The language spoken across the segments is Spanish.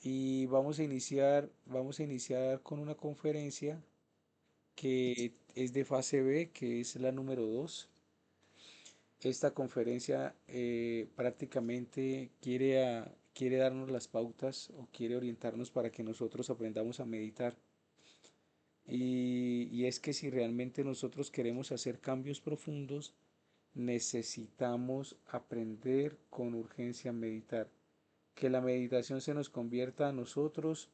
y vamos a iniciar con una conferencia que es de fase B, que es la número 2. Esta conferencia prácticamente quiere darnos las pautas o quiere orientarnos para que nosotros aprendamos a meditar. Y es que si realmente nosotros queremos hacer cambios profundos, necesitamos aprender con urgencia a meditar. Que la meditación se nos convierta a nosotros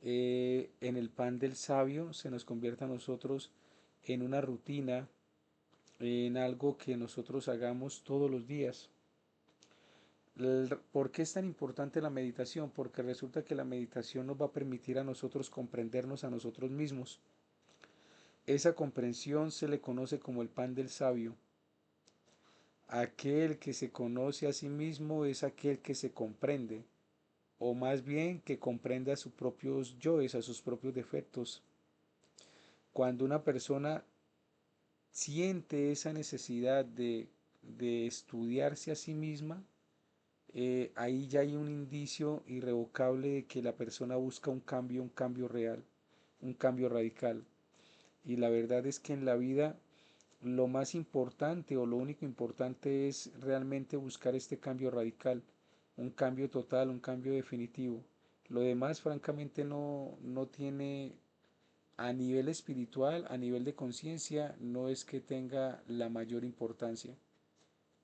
en el pan del sabio, se nos convierta a nosotros en una rutina, en algo que nosotros hagamos todos los días. ¿Por qué es tan importante la meditación? Porque resulta que la meditación nos va a permitir a nosotros comprendernos a nosotros mismos. Esa comprensión se le conoce como el pan del sabio. Aquel que se conoce a sí mismo es aquel que se comprende, o más bien que comprende a sus propios yoes, a sus propios defectos. Cuando una persona siente esa necesidad de estudiarse a sí misma, ahí ya hay un indicio irrevocable de que la persona busca un cambio real, un cambio radical. Y la verdad es que en la vida lo más importante o lo único importante es realmente buscar este cambio radical, un cambio total, un cambio definitivo. Lo demás, francamente, no tiene, a nivel espiritual, a nivel de conciencia, no es que tenga la mayor importancia.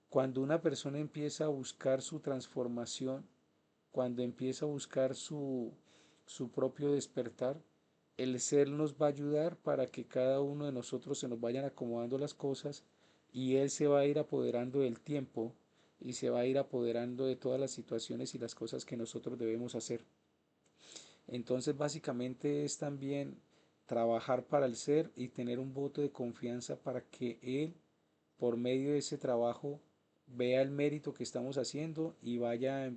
Cuando una persona empieza a buscar su transformación, cuando empieza a buscar su propio despertar, el ser nos va a ayudar para que cada uno de nosotros se nos vayan acomodando las cosas y él se va a ir apoderando del tiempo y se va a ir apoderando de todas las situaciones y las cosas que nosotros debemos hacer. Entonces básicamente es también trabajar para el ser y tener un voto de confianza para que él, por medio de ese trabajo, vea el mérito que estamos haciendo y vaya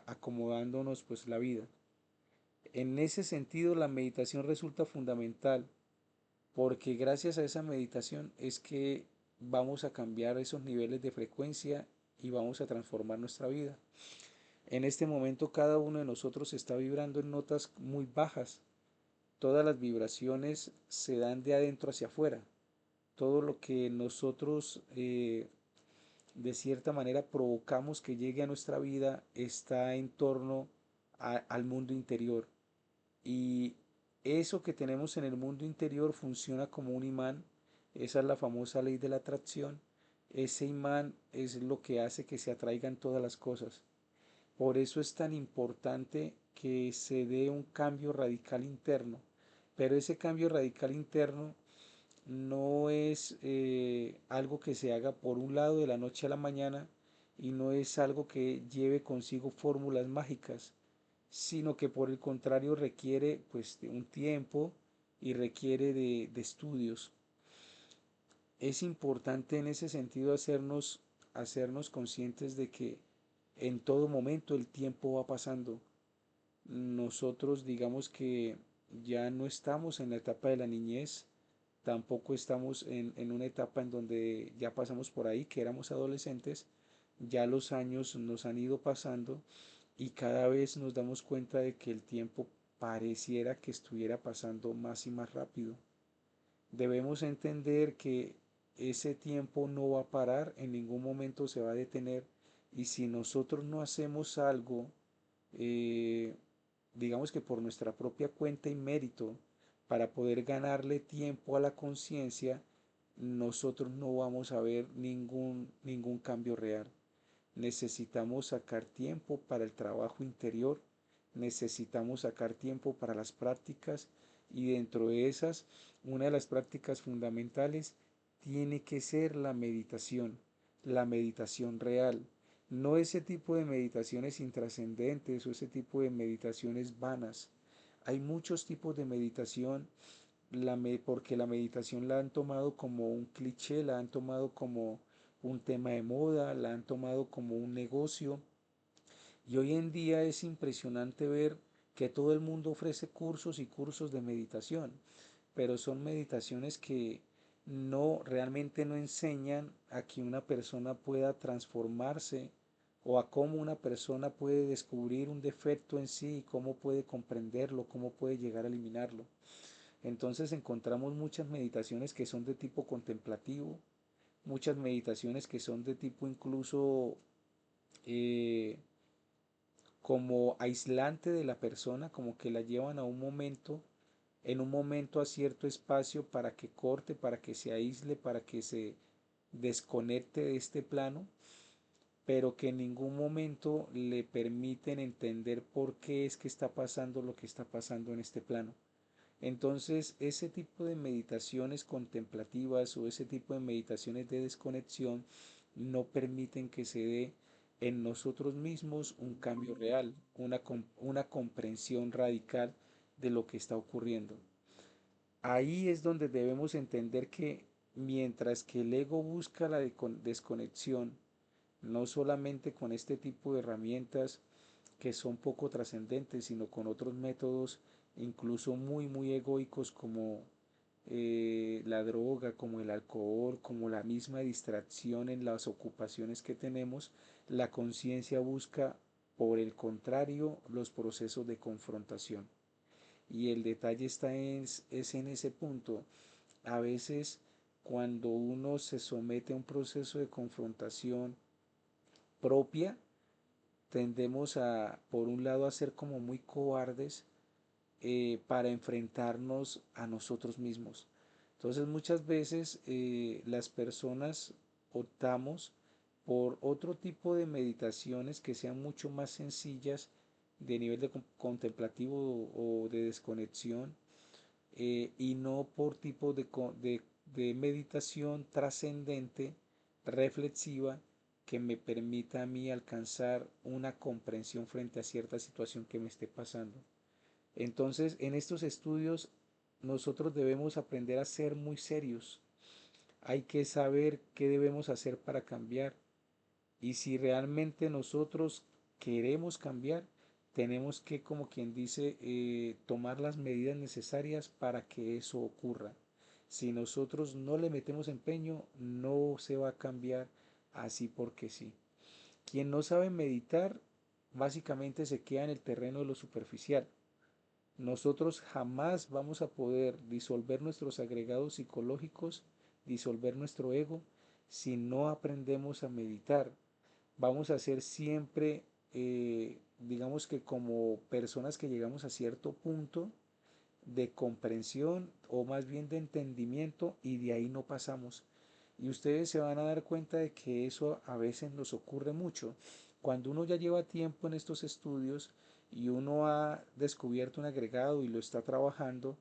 acomodándonos pues la vida. En ese sentido la meditación resulta fundamental porque gracias a esa meditación es que vamos a cambiar esos niveles de frecuencia y vamos a transformar nuestra vida. En este momento cada uno de nosotros está vibrando en notas muy bajas. Todas las vibraciones se dan de adentro hacia afuera. Todo lo que nosotros de cierta manera provocamos que llegue a nuestra vida está en torno al mundo interior. Y eso que tenemos en el mundo interior funciona como un imán. Esa es la famosa ley de la atracción. Ese imán es lo que hace que se atraigan todas las cosas. Por eso es tan importante que se dé un cambio radical interno. Pero ese cambio radical interno no es algo que se haga por un lado de la noche a la mañana y no es algo que lleve consigo fórmulas mágicas, sino que por el contrario requiere pues de un tiempo y requiere de estudios. Es importante en ese sentido hacernos conscientes de que en todo momento el tiempo va pasando. Nosotros digamos que ya no estamos en la etapa de la niñez, tampoco estamos en una etapa en donde ya pasamos por ahí, que éramos adolescentes, ya los años nos han ido pasando y cada vez nos damos cuenta de que el tiempo pareciera que estuviera pasando más y más rápido. Debemos entender que ese tiempo no va a parar, en ningún momento se va a detener y si nosotros no hacemos algo, eh, digamos que por nuestra propia cuenta y mérito, para poder ganarle tiempo a la conciencia, nosotros no vamos a ver ningún cambio real. Necesitamos sacar tiempo para el trabajo interior, necesitamos sacar tiempo para las prácticas y dentro de esas, una de las prácticas fundamentales tiene que ser la meditación real, no ese tipo de meditaciones intrascendentes o ese tipo de meditaciones vanas. Hay muchos tipos de meditación porque la meditación la han tomado como un cliché, la han tomado como un tema de moda, la han tomado como un negocio. Y hoy en día es impresionante ver que todo el mundo ofrece cursos y cursos de meditación, pero son meditaciones que realmente no enseñan a que una persona pueda transformarse o a cómo una persona puede descubrir un defecto en sí y cómo puede comprenderlo, cómo puede llegar a eliminarlo. Entonces encontramos muchas meditaciones que son de tipo contemplativo, muchas meditaciones que son de tipo incluso eh, como aislante de la persona, como que la llevan a un momento, en un momento a cierto espacio para que corte, para que se aísle, para que se desconecte de este plano, pero que en ningún momento le permiten entender por qué es que está pasando lo que está pasando en este plano. Entonces, ese tipo de meditaciones contemplativas o ese tipo de meditaciones de desconexión no permiten que se dé en nosotros mismos un cambio real, una comprensión radical de lo que está ocurriendo. Ahí es donde debemos entender que mientras que el ego busca la desconexión, no solamente con este tipo de herramientas que son poco trascendentes, sino con otros métodos incluso muy egoicos como la droga, como el alcohol, como la misma distracción en las ocupaciones que tenemos, la conciencia busca, por el contrario, los procesos de confrontación. Y el detalle es en ese punto. A veces, cuando uno se somete a un proceso de confrontación propia, tendemos a, por un lado, a ser como muy cobardes para enfrentarnos a nosotros mismos. Entonces muchas veces las personas optamos por otro tipo de meditaciones que sean mucho más sencillas de nivel de contemplativo o de desconexión y no por tipo de meditación trascendente, reflexiva, que me permita a mí alcanzar una comprensión frente a cierta situación que me esté pasando. Entonces, en estos estudios nosotros debemos aprender a ser muy serios. Hay que saber qué debemos hacer para cambiar. Y si realmente nosotros queremos cambiar, tenemos que, como quien dice, tomar las medidas necesarias para que eso ocurra. Si nosotros no le metemos empeño, no se va a cambiar así porque sí. Quien no sabe meditar, básicamente se queda en el terreno de lo superficial. Nosotros jamás vamos a poder disolver nuestros agregados psicológicos, disolver nuestro ego, si no aprendemos a meditar. Vamos a ser siempre, digamos que como personas que llegamos a cierto punto de comprensión o más bien de entendimiento y de ahí no pasamos. Y ustedes se van a dar cuenta de que eso a veces nos ocurre mucho. Cuando uno ya lleva tiempo en estos estudios y uno ha descubierto un agregado y lo está trabajando,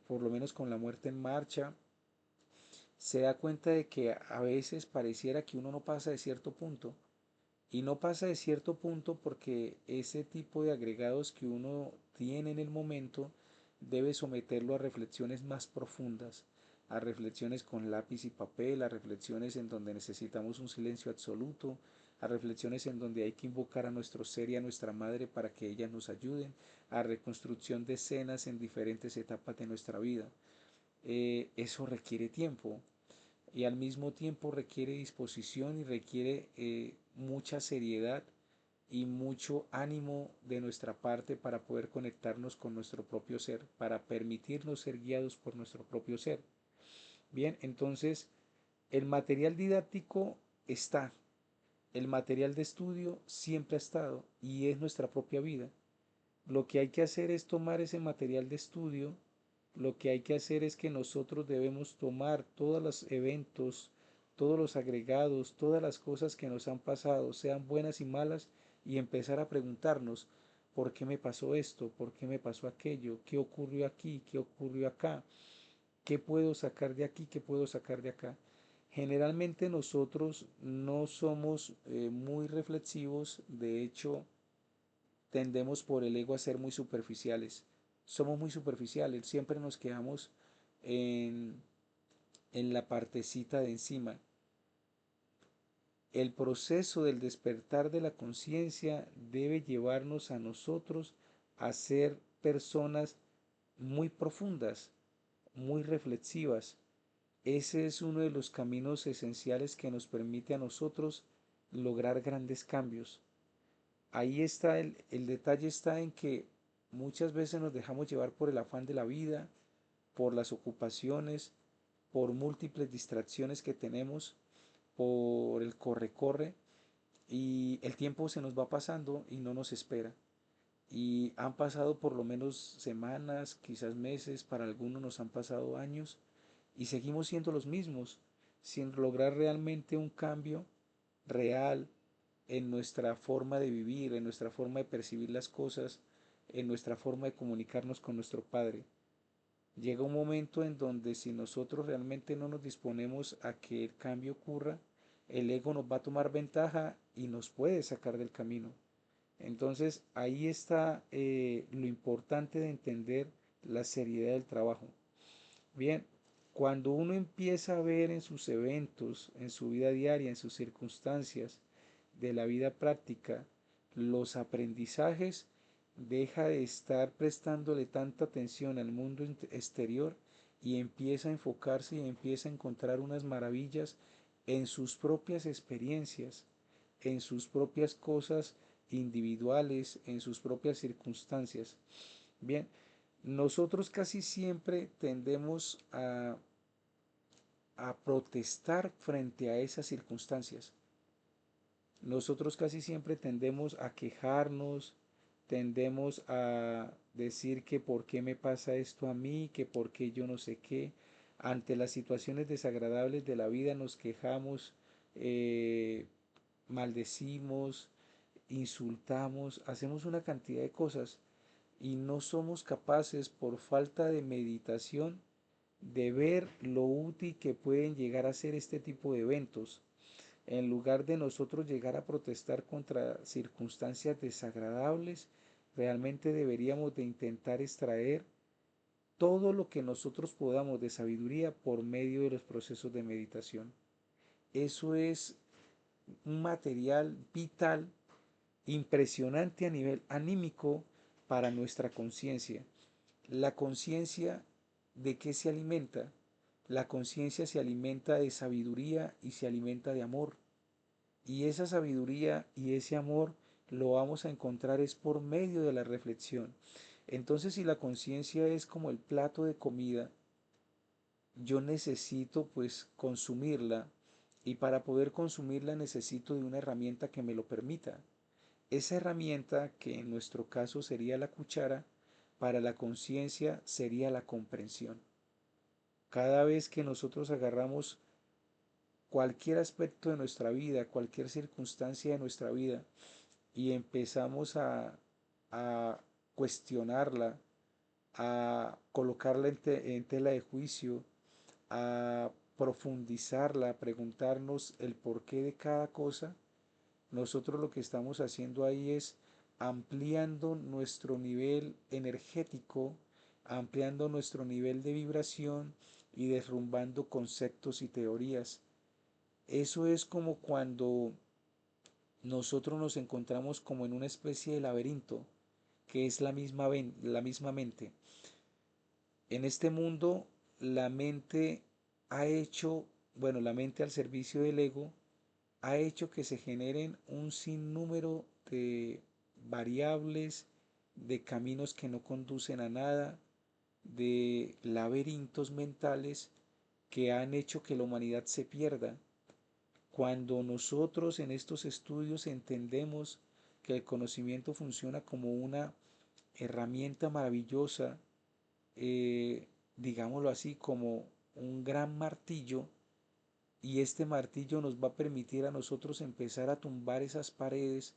por lo menos con la muerte en marcha, se da cuenta de que a veces pareciera que uno no pasa de cierto punto. Y no pasa de cierto punto porque ese tipo de agregados que uno tiene en el momento debe someterlo a reflexiones más profundas, a reflexiones con lápiz y papel, a reflexiones en donde necesitamos un silencio absoluto, a reflexiones en donde hay que invocar a nuestro ser y a nuestra madre para que ellas nos ayuden, a reconstrucción de escenas en diferentes etapas de nuestra vida. Eso requiere tiempo y al mismo tiempo requiere disposición y requiere mucha seriedad y mucho ánimo de nuestra parte para poder conectarnos con nuestro propio ser, para permitirnos ser guiados por nuestro propio ser. Bien, entonces el material didáctico está, el material de estudio siempre ha estado y es nuestra propia vida. Lo que hay que hacer es tomar ese material de estudio, lo que hay que hacer es que nosotros debemos tomar todos los eventos, todos los agregados, todas las cosas que nos han pasado, sean buenas y malas, y empezar a preguntarnos, ¿por qué me pasó esto? ¿Por qué me pasó aquello? ¿Qué ocurrió aquí? ¿Qué ocurrió acá? ¿Qué puedo sacar de aquí? ¿Qué puedo sacar de acá? Generalmente nosotros no somos muy reflexivos, de hecho, tendemos por el ego a ser muy superficiales. Somos muy superficiales, siempre nos quedamos en, en la partecita de encima. El proceso del despertar de la conciencia debe llevarnos a nosotros a ser personas muy profundas, muy reflexivas. Ese es uno de los caminos esenciales que nos permite a nosotros lograr grandes cambios. Ahí está el detalle está en que muchas veces nos dejamos llevar por el afán de la vida, por las ocupaciones, por múltiples distracciones que tenemos, por el corre-corre, y el tiempo se nos va pasando y no nos espera. Y han pasado por lo menos semanas, quizás meses, para algunos nos han pasado años y seguimos siendo los mismos, sin lograr realmente un cambio real en nuestra forma de vivir, en nuestra forma de percibir las cosas, en nuestra forma de comunicarnos con nuestro Padre. Llega un momento en donde si nosotros realmente no nos disponemos a que el cambio ocurra, el ego nos va a tomar ventaja y nos puede sacar del camino. Entonces ahí está lo importante de entender la seriedad del trabajo. Bien, cuando uno empieza a ver en sus eventos, en su vida diaria, en sus circunstancias de la vida práctica, los aprendizajes, deja de estar prestándole tanta atención al mundo exterior y empieza a enfocarse y empieza a encontrar unas maravillas en sus propias experiencias, en sus propias cosas individuales, en sus propias circunstancias. Bien, nosotros casi siempre tendemos a protestar frente a esas circunstancias. Nosotros casi siempre tendemos a quejarnos, tendemos a decir que por qué me pasa esto a mí, que por qué yo no sé qué. Ante las situaciones desagradables de la vida nos quejamos, eh, maldecimos, insultamos, hacemos una cantidad de cosas y no somos capaces por falta de meditación de ver lo útil que pueden llegar a ser este tipo de eventos. En lugar de nosotros llegar a protestar contra circunstancias desagradables, realmente deberíamos de intentar extraer todo lo que nosotros podamos de sabiduría por medio de los procesos de meditación. Eso es un material vital, impresionante a nivel anímico para nuestra conciencia. La conciencia, ¿de qué se alimenta? La conciencia se alimenta de sabiduría y se alimenta de amor. Y esa sabiduría y ese amor lo vamos a encontrar es por medio de la reflexión. Entonces, si la conciencia es como el plato de comida, yo necesito pues consumirla y para poder consumirla necesito de una herramienta que me lo permita. Esa herramienta, que en nuestro caso sería la cuchara, para la conciencia sería la comprensión. Cada vez que nosotros agarramos cualquier aspecto de nuestra vida, cualquier circunstancia de nuestra vida y empezamos a cuestionarla, a colocarla en tela de juicio, a profundizarla, a preguntarnos el porqué de cada cosa, nosotros lo que estamos haciendo ahí es ampliando nuestro nivel energético, ampliando nuestro nivel de vibración y derrumbando conceptos y teorías. Eso es como cuando nosotros nos encontramos como en una especie de laberinto, que es la misma mente. En este mundo, la mente ha hecho, bueno, la mente al servicio del ego, ha hecho que se generen un sinnúmero de variables, de caminos que no conducen a nada, de laberintos mentales que han hecho que la humanidad se pierda. Cuando nosotros en estos estudios entendemos que el conocimiento funciona como una herramienta maravillosa, digámoslo así, como un gran martillo, y este martillo nos va a permitir a nosotros empezar a tumbar esas paredes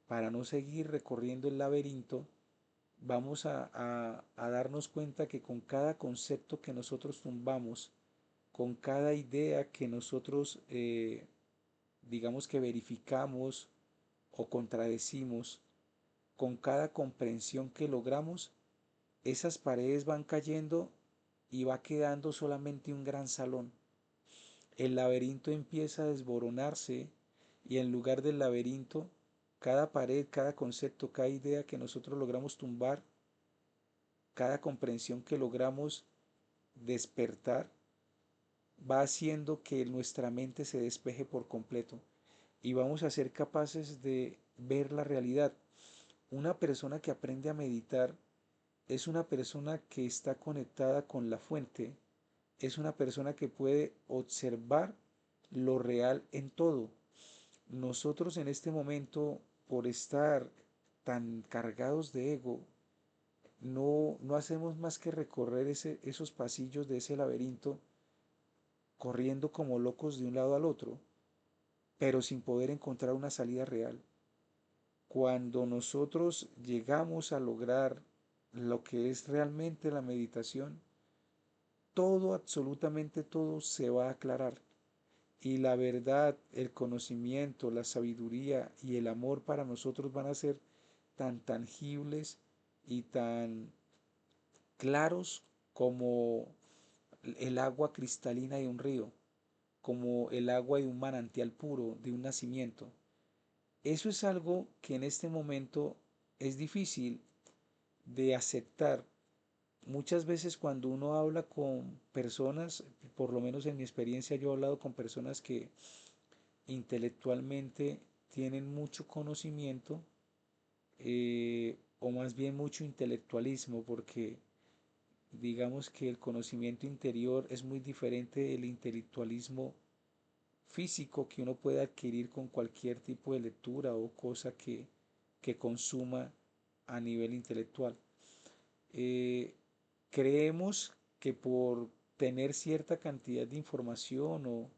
para no seguir recorriendo el laberinto, vamos a darnos cuenta que con cada concepto que nosotros tumbamos, con cada idea que nosotros digamos que verificamos o contradecimos, con cada comprensión que logramos, esas paredes van cayendo y va quedando solamente un gran salón. El laberinto empieza a desboronarse y en lugar del laberinto, cada pared, cada concepto, cada idea que nosotros logramos tumbar, cada comprensión que logramos despertar, va haciendo que nuestra mente se despeje por completo. y vamos a ser capaces de ver la realidad. Una persona que aprende a meditar es una persona que está conectada con la fuente, es una persona que puede observar lo real en todo. Nosotros en este momento, por estar tan cargados de ego, no hacemos más que recorrer esos pasillos de ese laberinto, corriendo como locos de un lado al otro, pero sin poder encontrar una salida real. Cuando nosotros llegamos a lograr lo que es realmente la meditación, todo, absolutamente todo se va a aclarar. Y la verdad, el conocimiento, la sabiduría y el amor para nosotros van a ser tan tangibles y tan claros como el agua cristalina de un río, como el agua de un manantial puro, de un nacimiento. Eso es algo que en este momento es difícil de aceptar. Muchas veces cuando uno habla con personas, por lo menos en mi experiencia yo he hablado con personas que intelectualmente tienen mucho conocimiento, o más bien mucho intelectualismo, porque digamos que el conocimiento interior es muy diferente del intelectualismo físico que uno puede adquirir con cualquier tipo de lectura o cosa que consuma a nivel intelectual. Eh, Creemos que por tener cierta cantidad de información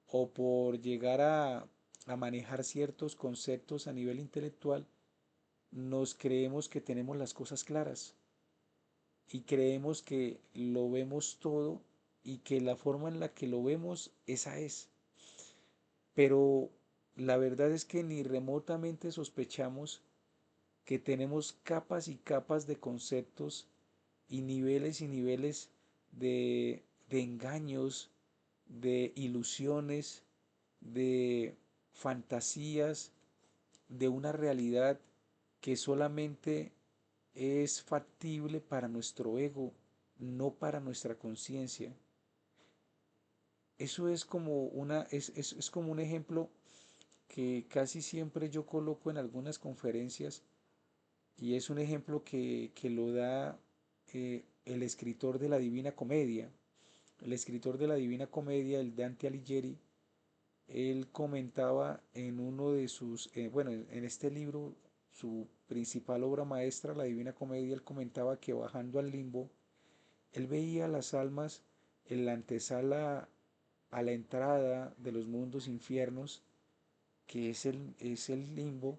o por llegar a manejar ciertos conceptos a nivel intelectual, nos creemos que tenemos las cosas claras y creemos que lo vemos todo y que la forma en la que lo vemos, esa es. Pero la verdad es que ni remotamente sospechamos que tenemos capas y capas de conceptos y niveles de engaños, de ilusiones, de fantasías, de una realidad que solamente es factible para nuestro ego, no para nuestra conciencia. Eso es como es como un ejemplo que casi siempre yo coloco en algunas conferencias y es un ejemplo que lo da el escritor de la Divina Comedia. El escritor de la Divina Comedia, el Dante Alighieri, él comentaba en uno de sus, bueno, en este libro, su principal obra maestra, la Divina Comedia, él comentaba que bajando al limbo, él veía las almas en la antesala a la entrada de los mundos infiernos, que es el limbo,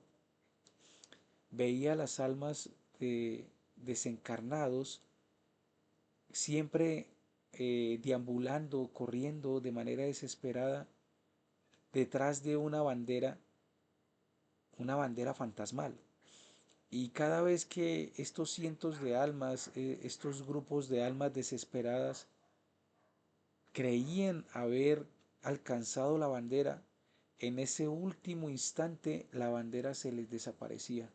veía las almas de desencarnados siempre deambulando, corriendo de manera desesperada detrás de una bandera fantasmal. Y cada vez que estos cientos de almas, estos grupos de almas desesperadas, creían haber alcanzado la bandera, en ese último instante la bandera se les desaparecía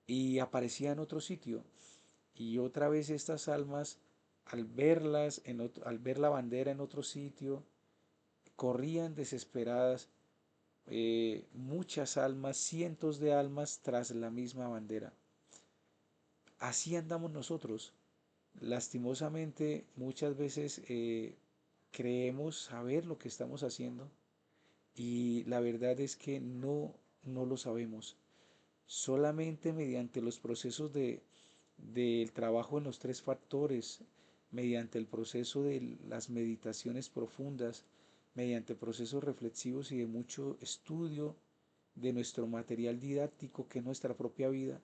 y aparecía en otro sitio. Y otra vez estas almas, al ver la bandera en otro sitio, corrían desesperadas, muchas almas, cientos de almas tras la misma bandera. Así andamos nosotros. Lastimosamente, muchas veces creemos saber lo que estamos haciendo y la verdad es que no lo sabemos. Solamente mediante los procesos del trabajo en los tres factores, mediante el proceso de las meditaciones profundas, mediante procesos reflexivos y de mucho estudio de nuestro material didáctico que es nuestra propia vida,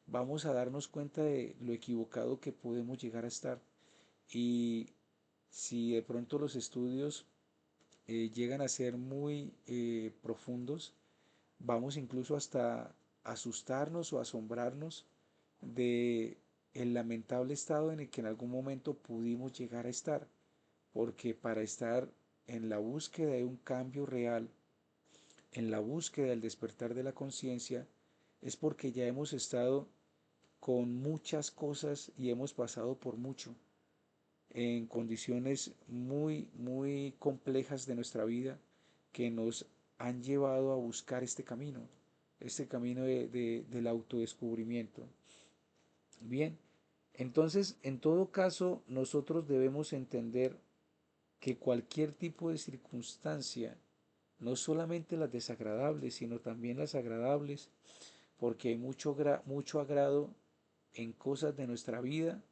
vamos a darnos cuenta de lo equivocado que podemos llegar a estar. Y si de pronto los estudios llegan a ser muy profundos, vamos incluso hasta asustarnos o asombrarnos de el lamentable estado en el que en algún momento pudimos llegar a estar, porque para estar en la búsqueda de un cambio real, en la búsqueda del despertar de la conciencia, es porque ya hemos estado con muchas cosas y hemos pasado por mucho, en condiciones muy complejas de nuestra vida que nos han llevado a buscar este camino del autodescubrimiento. Bien, entonces, en todo caso, nosotros debemos entender que cualquier tipo de circunstancia, no solamente las desagradables, sino también las agradables, porque hay mucho agrado en cosas de nuestra vida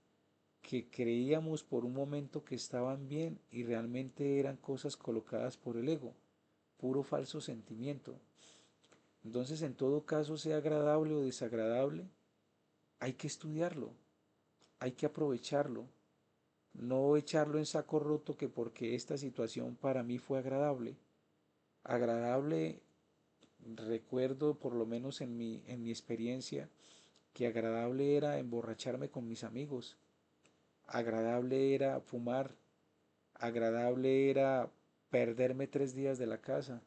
que creíamos por un momento que estaban bien y realmente eran cosas colocadas por el ego, puro falso sentimiento. Entonces, en todo caso, sea agradable o desagradable, hay que estudiarlo, hay que aprovecharlo, no echarlo en saco roto que porque esta situación para mí fue agradable. Agradable, recuerdo por lo menos en mi experiencia, que agradable era emborracharme con mis amigos, agradable era fumar, agradable era perderme 3 días de la casa.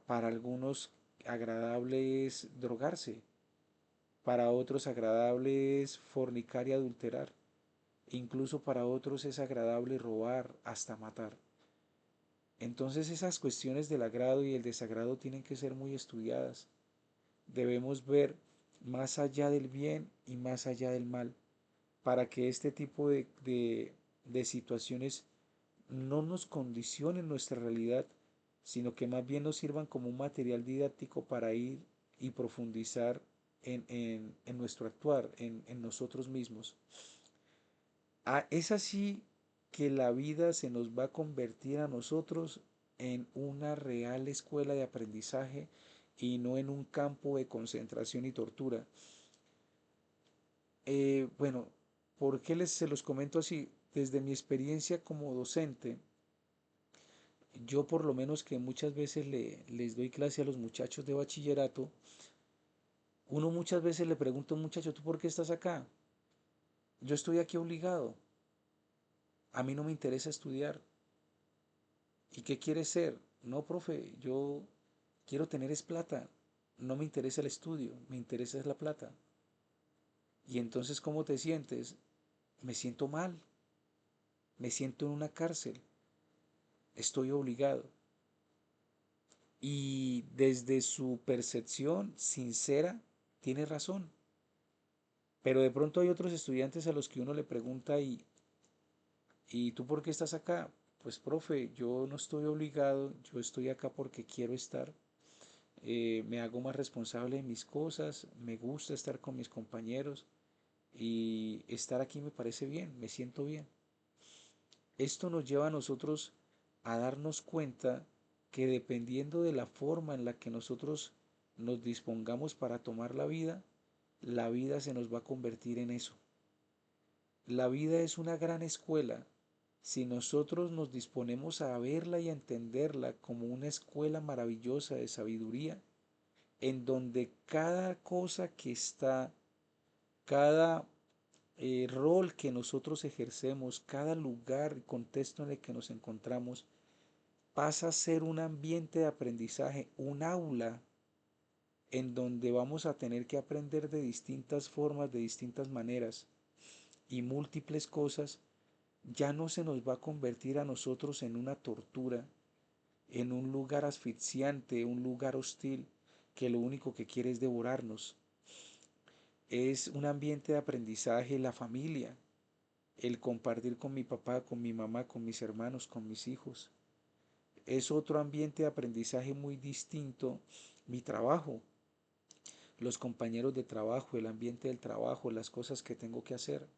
Para algunos agradable es drogarse, para otros agradable es fornicar y adulterar, incluso para otros es agradable robar hasta matar. Entonces esas cuestiones del agrado y el desagrado tienen que ser muy estudiadas. Debemos ver más allá del bien y más allá del mal, para que este tipo de situaciones no nos condicionen nuestra realidad, sino que más bien nos sirvan como un material didáctico para ir y profundizar en nuestro actuar, en nosotros mismos. Es así que la vida se nos va a convertir a nosotros en una real escuela de aprendizaje y no en un campo de concentración y tortura. Bueno, ¿por qué se los comento así? Desde mi experiencia como docente, yo por lo menos que muchas veces les doy clase a los muchachos de bachillerato, uno muchas veces le pregunta a un muchacho, ¿tú por qué estás acá? Yo estoy aquí obligado, a mí no me interesa estudiar. ¿Y qué quieres ser? No, profe, yo quiero tener es plata, no me interesa el estudio, me interesa es la plata. Y entonces, ¿cómo te sientes? Me siento mal, me siento en una cárcel, estoy obligado. Y desde su percepción sincera, tiene razón. Pero de pronto hay otros estudiantes a los que uno le pregunta, ¿y tú por qué estás acá? Pues profe, yo no estoy obligado, yo estoy acá porque quiero estar. Me hago más responsable de mis cosas, me gusta estar con mis compañeros y estar aquí me parece bien, me siento bien. Esto nos lleva a nosotros a darnos cuenta que dependiendo de la forma en la que nosotros nos dispongamos para tomar la vida se nos va a convertir en eso. La vida es una gran escuela. Si nosotros nos disponemos a verla y a entenderla como una escuela maravillosa de sabiduría, en donde cada cosa que está, cada rol que nosotros ejercemos, cada lugar y contexto en el que nos encontramos, pasa a ser un ambiente de aprendizaje, un aula en donde vamos a tener que aprender de distintas formas, de distintas maneras y múltiples cosas, ya no se nos va a convertir a nosotros en una tortura, en un lugar asfixiante, un lugar hostil, que lo único que quiere es devorarnos. Es un ambiente de aprendizaje, la familia, el compartir con mi papá, con mi mamá, con mis hermanos, con mis hijos. Es otro ambiente de aprendizaje muy distinto, mi trabajo, los compañeros de trabajo, el ambiente del trabajo, las cosas que tengo que hacer.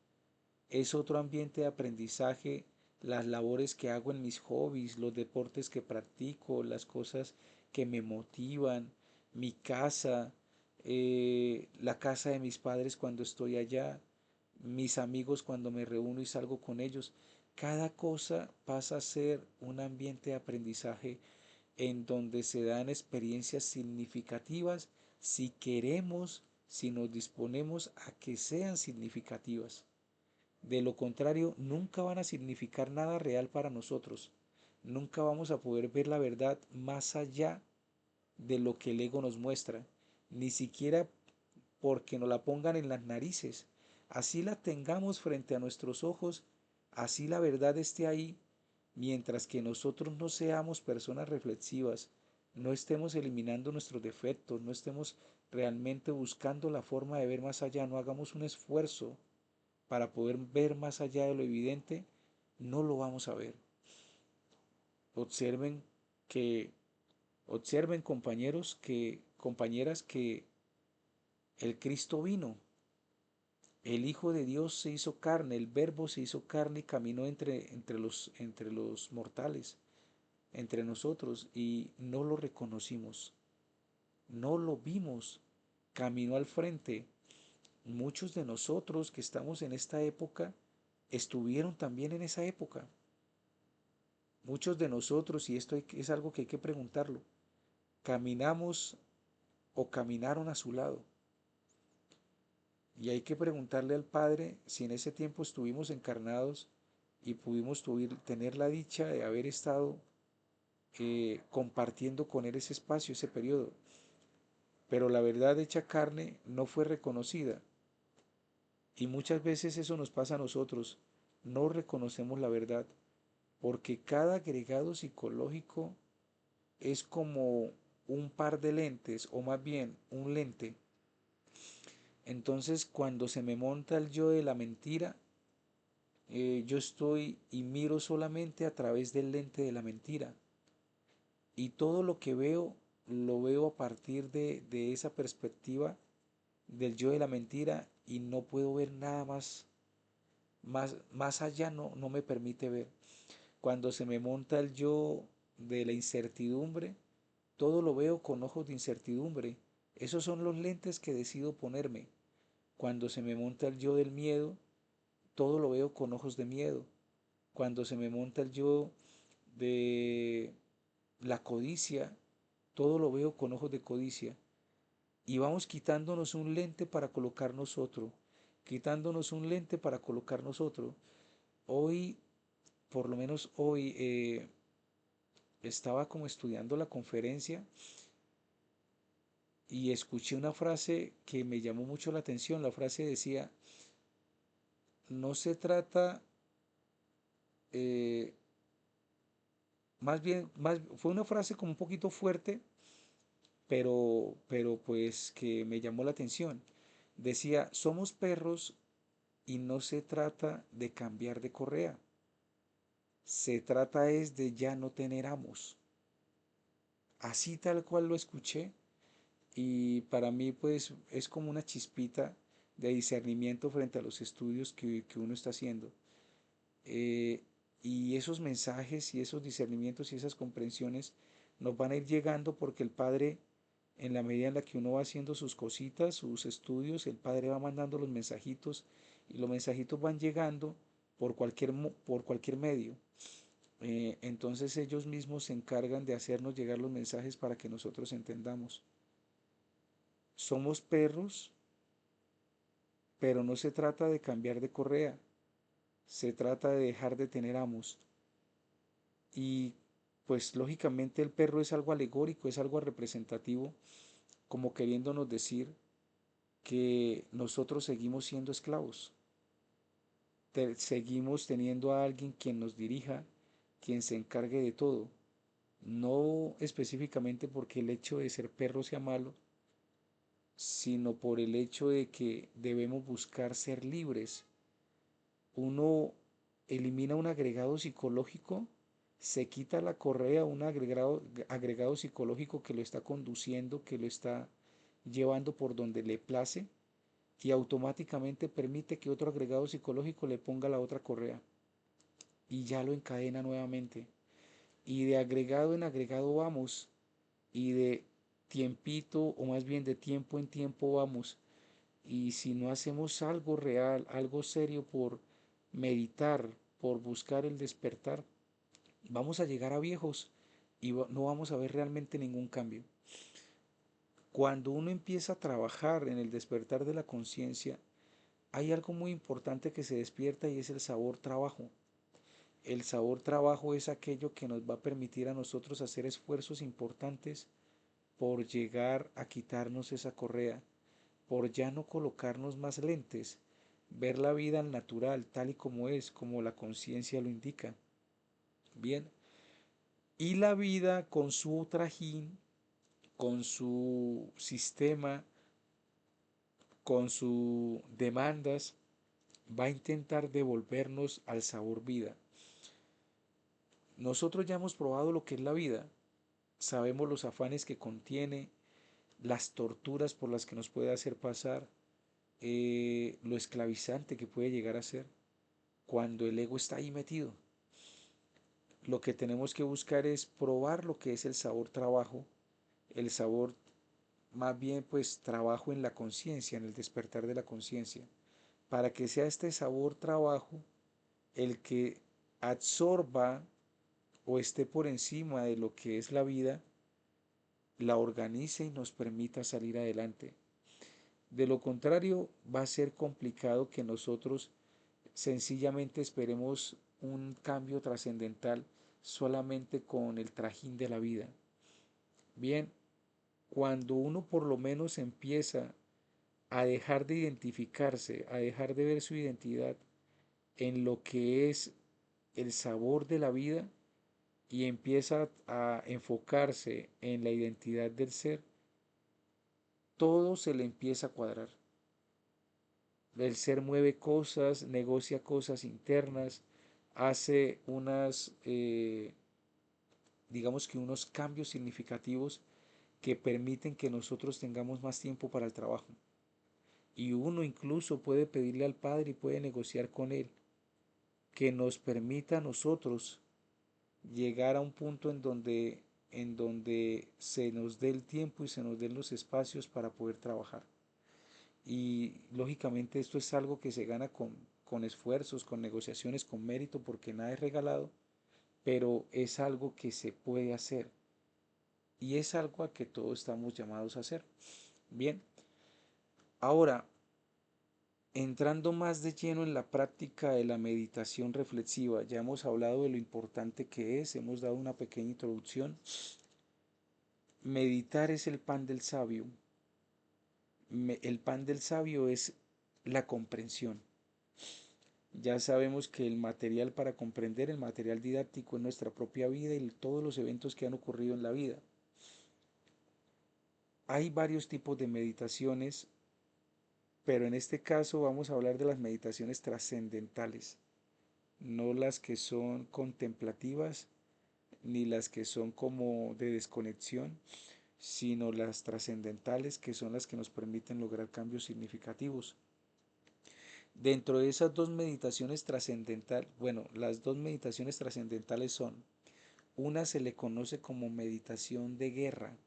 Es otro ambiente de aprendizaje, las labores que hago en mis hobbies, los deportes que practico, las cosas que me motivan, mi casa, la casa de mis padres cuando estoy allá, mis amigos cuando me reúno y salgo con ellos. Cada cosa pasa a ser un ambiente de aprendizaje en donde se dan experiencias significativas si queremos, si nos disponemos a que sean significativas. De lo contrario, nunca van a significar nada real para nosotros. Nunca vamos a poder ver la verdad más allá de lo que el ego nos muestra, ni siquiera porque nos la pongan en las narices. Así la tengamos frente a nuestros ojos, así la verdad esté ahí, mientras que nosotros no seamos personas reflexivas, no estemos eliminando nuestros defectos, no estemos realmente buscando la forma de ver más allá, no hagamos un esfuerzo para poder ver más allá de lo evidente, no lo vamos a ver. Observen que, observen compañeros compañeras que el Cristo vino, el Hijo de Dios se hizo carne, el Verbo se hizo carne y caminó entre los mortales, entre nosotros, y no lo reconocimos, no lo vimos, caminó al frente. Muchos de nosotros que estamos en esta época estuvieron también en esa época. Muchos de nosotros, y esto es algo que hay que preguntarlo, caminamos o caminaron a su lado. Y hay que preguntarle al Padre si en ese tiempo estuvimos encarnados y pudimos tener la dicha de haber estado compartiendo con Él ese espacio, ese periodo. Pero la verdad hecha carne no fue reconocida. Y muchas veces eso nos pasa a nosotros. No reconocemos la verdad porque cada agregado psicológico es como un par de lentes, o más bien un lente. Entonces, cuando se me monta el yo de la mentira, yo estoy y miro solamente a través del lente de la mentira. Y todo lo que veo, lo veo a partir de esa perspectiva del yo de la mentira y no puedo ver nada más allá no me permite ver. Cuando se me monta el yo de la incertidumbre, todo lo veo con ojos de incertidumbre. Esos son los lentes que decido ponerme. Cuando se me monta el yo del miedo, todo lo veo con ojos de miedo. Cuando se me monta el yo de la codicia, todo lo veo con ojos de codicia. Y vamos quitándonos un lente para colocarnos otro, quitándonos un lente para colocarnos otro. Hoy, por lo menos hoy, estaba como estudiando la conferencia y escuché una frase que me llamó mucho la atención. La frase decía, no se trata, eh, fue una frase como un poquito fuerte, pero pues que me llamó la atención. Decía, somos perros y no se trata de cambiar de correa, se trata es de ya no tener amos. Así tal cual lo escuché y para mí pues es como una chispita de discernimiento frente a los estudios que uno está haciendo. Eh, y esos mensajes y esos discernimientos y esas comprensiones nos van a ir llegando porque el Padre, en la medida en la que uno va haciendo sus cositas, sus estudios, el Padre va mandando los mensajitos y los mensajitos van llegando por cualquier medio. Entonces ellos mismos se encargan de hacernos llegar los mensajes para que nosotros entendamos. Somos perros, pero no se trata de cambiar de correa, se trata de dejar de tener amos. Y pues lógicamente el perro es algo alegórico, es algo representativo, como queriéndonos decir que nosotros seguimos siendo esclavos, seguimos teniendo a alguien quien nos dirija, quien se encargue de todo, no específicamente porque el hecho de ser perro sea malo, sino por el hecho de que debemos buscar ser libres. Uno elimina un agregado psicológico, se quita la correa, un agregado psicológico que lo está conduciendo, que lo está llevando por donde le place y automáticamente permite que otro agregado psicológico le ponga la otra correa y ya lo encadena nuevamente. Y de agregado en agregado vamos y de tiempito o más bien de tiempo en tiempo vamos. Y si no hacemos algo real, algo serio por meditar, por buscar el despertar, vamos a llegar a viejos y no vamos a ver realmente ningún cambio. Cuando uno empieza a trabajar en el despertar de la conciencia, hay algo muy importante que se despierta y es el sabor trabajo. El sabor trabajo es aquello que nos va a permitir a nosotros hacer esfuerzos importantes por llegar a quitarnos esa correa, por ya no colocarnos más lentes, ver la vida al natural, tal y como es, como la conciencia lo indica. Bien, y la vida con su trajín con su sistema, con sus demandas, va a intentar devolvernos al sabor vida. Nosotros ya hemos probado lo que es la vida, sabemos los afanes que contiene, las torturas por las que nos puede hacer pasar, lo esclavizante que puede llegar a ser cuando el ego está ahí metido. Lo que tenemos que buscar es probar lo que es el sabor trabajo, el sabor más bien pues trabajo en la conciencia, en el despertar de la conciencia, para que sea este sabor trabajo el que absorba o esté por encima de lo que es la vida, la organice y nos permita salir adelante. De lo contrario, va a ser complicado que nosotros sencillamente esperemos un cambio trascendental solamente con el trajín de la vida. Bien, cuando uno por lo menos empieza a dejar de identificarse, a dejar de ver su identidad en lo que es el sabor de la vida y empieza a enfocarse en la identidad del ser, todo se le empieza a cuadrar. El ser mueve cosas, negocia cosas internas, hace digamos que unos cambios significativos que permiten que nosotros tengamos más tiempo para el trabajo. Y uno incluso puede pedirle al Padre y puede negociar con Él que nos permita a nosotros llegar a un punto en donde se nos dé el tiempo y se nos den los espacios para poder trabajar. Y lógicamente esto es algo que se gana con esfuerzos, con negociaciones, con mérito, porque nada es regalado, pero es algo que se puede hacer y es algo a que todos estamos llamados a hacer. Bien, ahora, entrando más de lleno en la práctica de la meditación reflexiva, ya hemos hablado de lo importante que es, hemos dado una pequeña introducción. Meditar es el pan del sabio. El pan del sabio es la comprensión. Ya sabemos que el material para comprender, el material didáctico es nuestra propia vida y todos los eventos que han ocurrido en la vida. Hay varios tipos de meditaciones, pero en este caso vamos a hablar de las meditaciones trascendentales, no las que son contemplativas ni las que son como de desconexión, sino las trascendentales, que son las que nos permiten lograr cambios significativos. Dentro de esas dos meditaciones trascendentales, bueno, las dos meditaciones trascendentales son, una se le conoce como meditación de guerra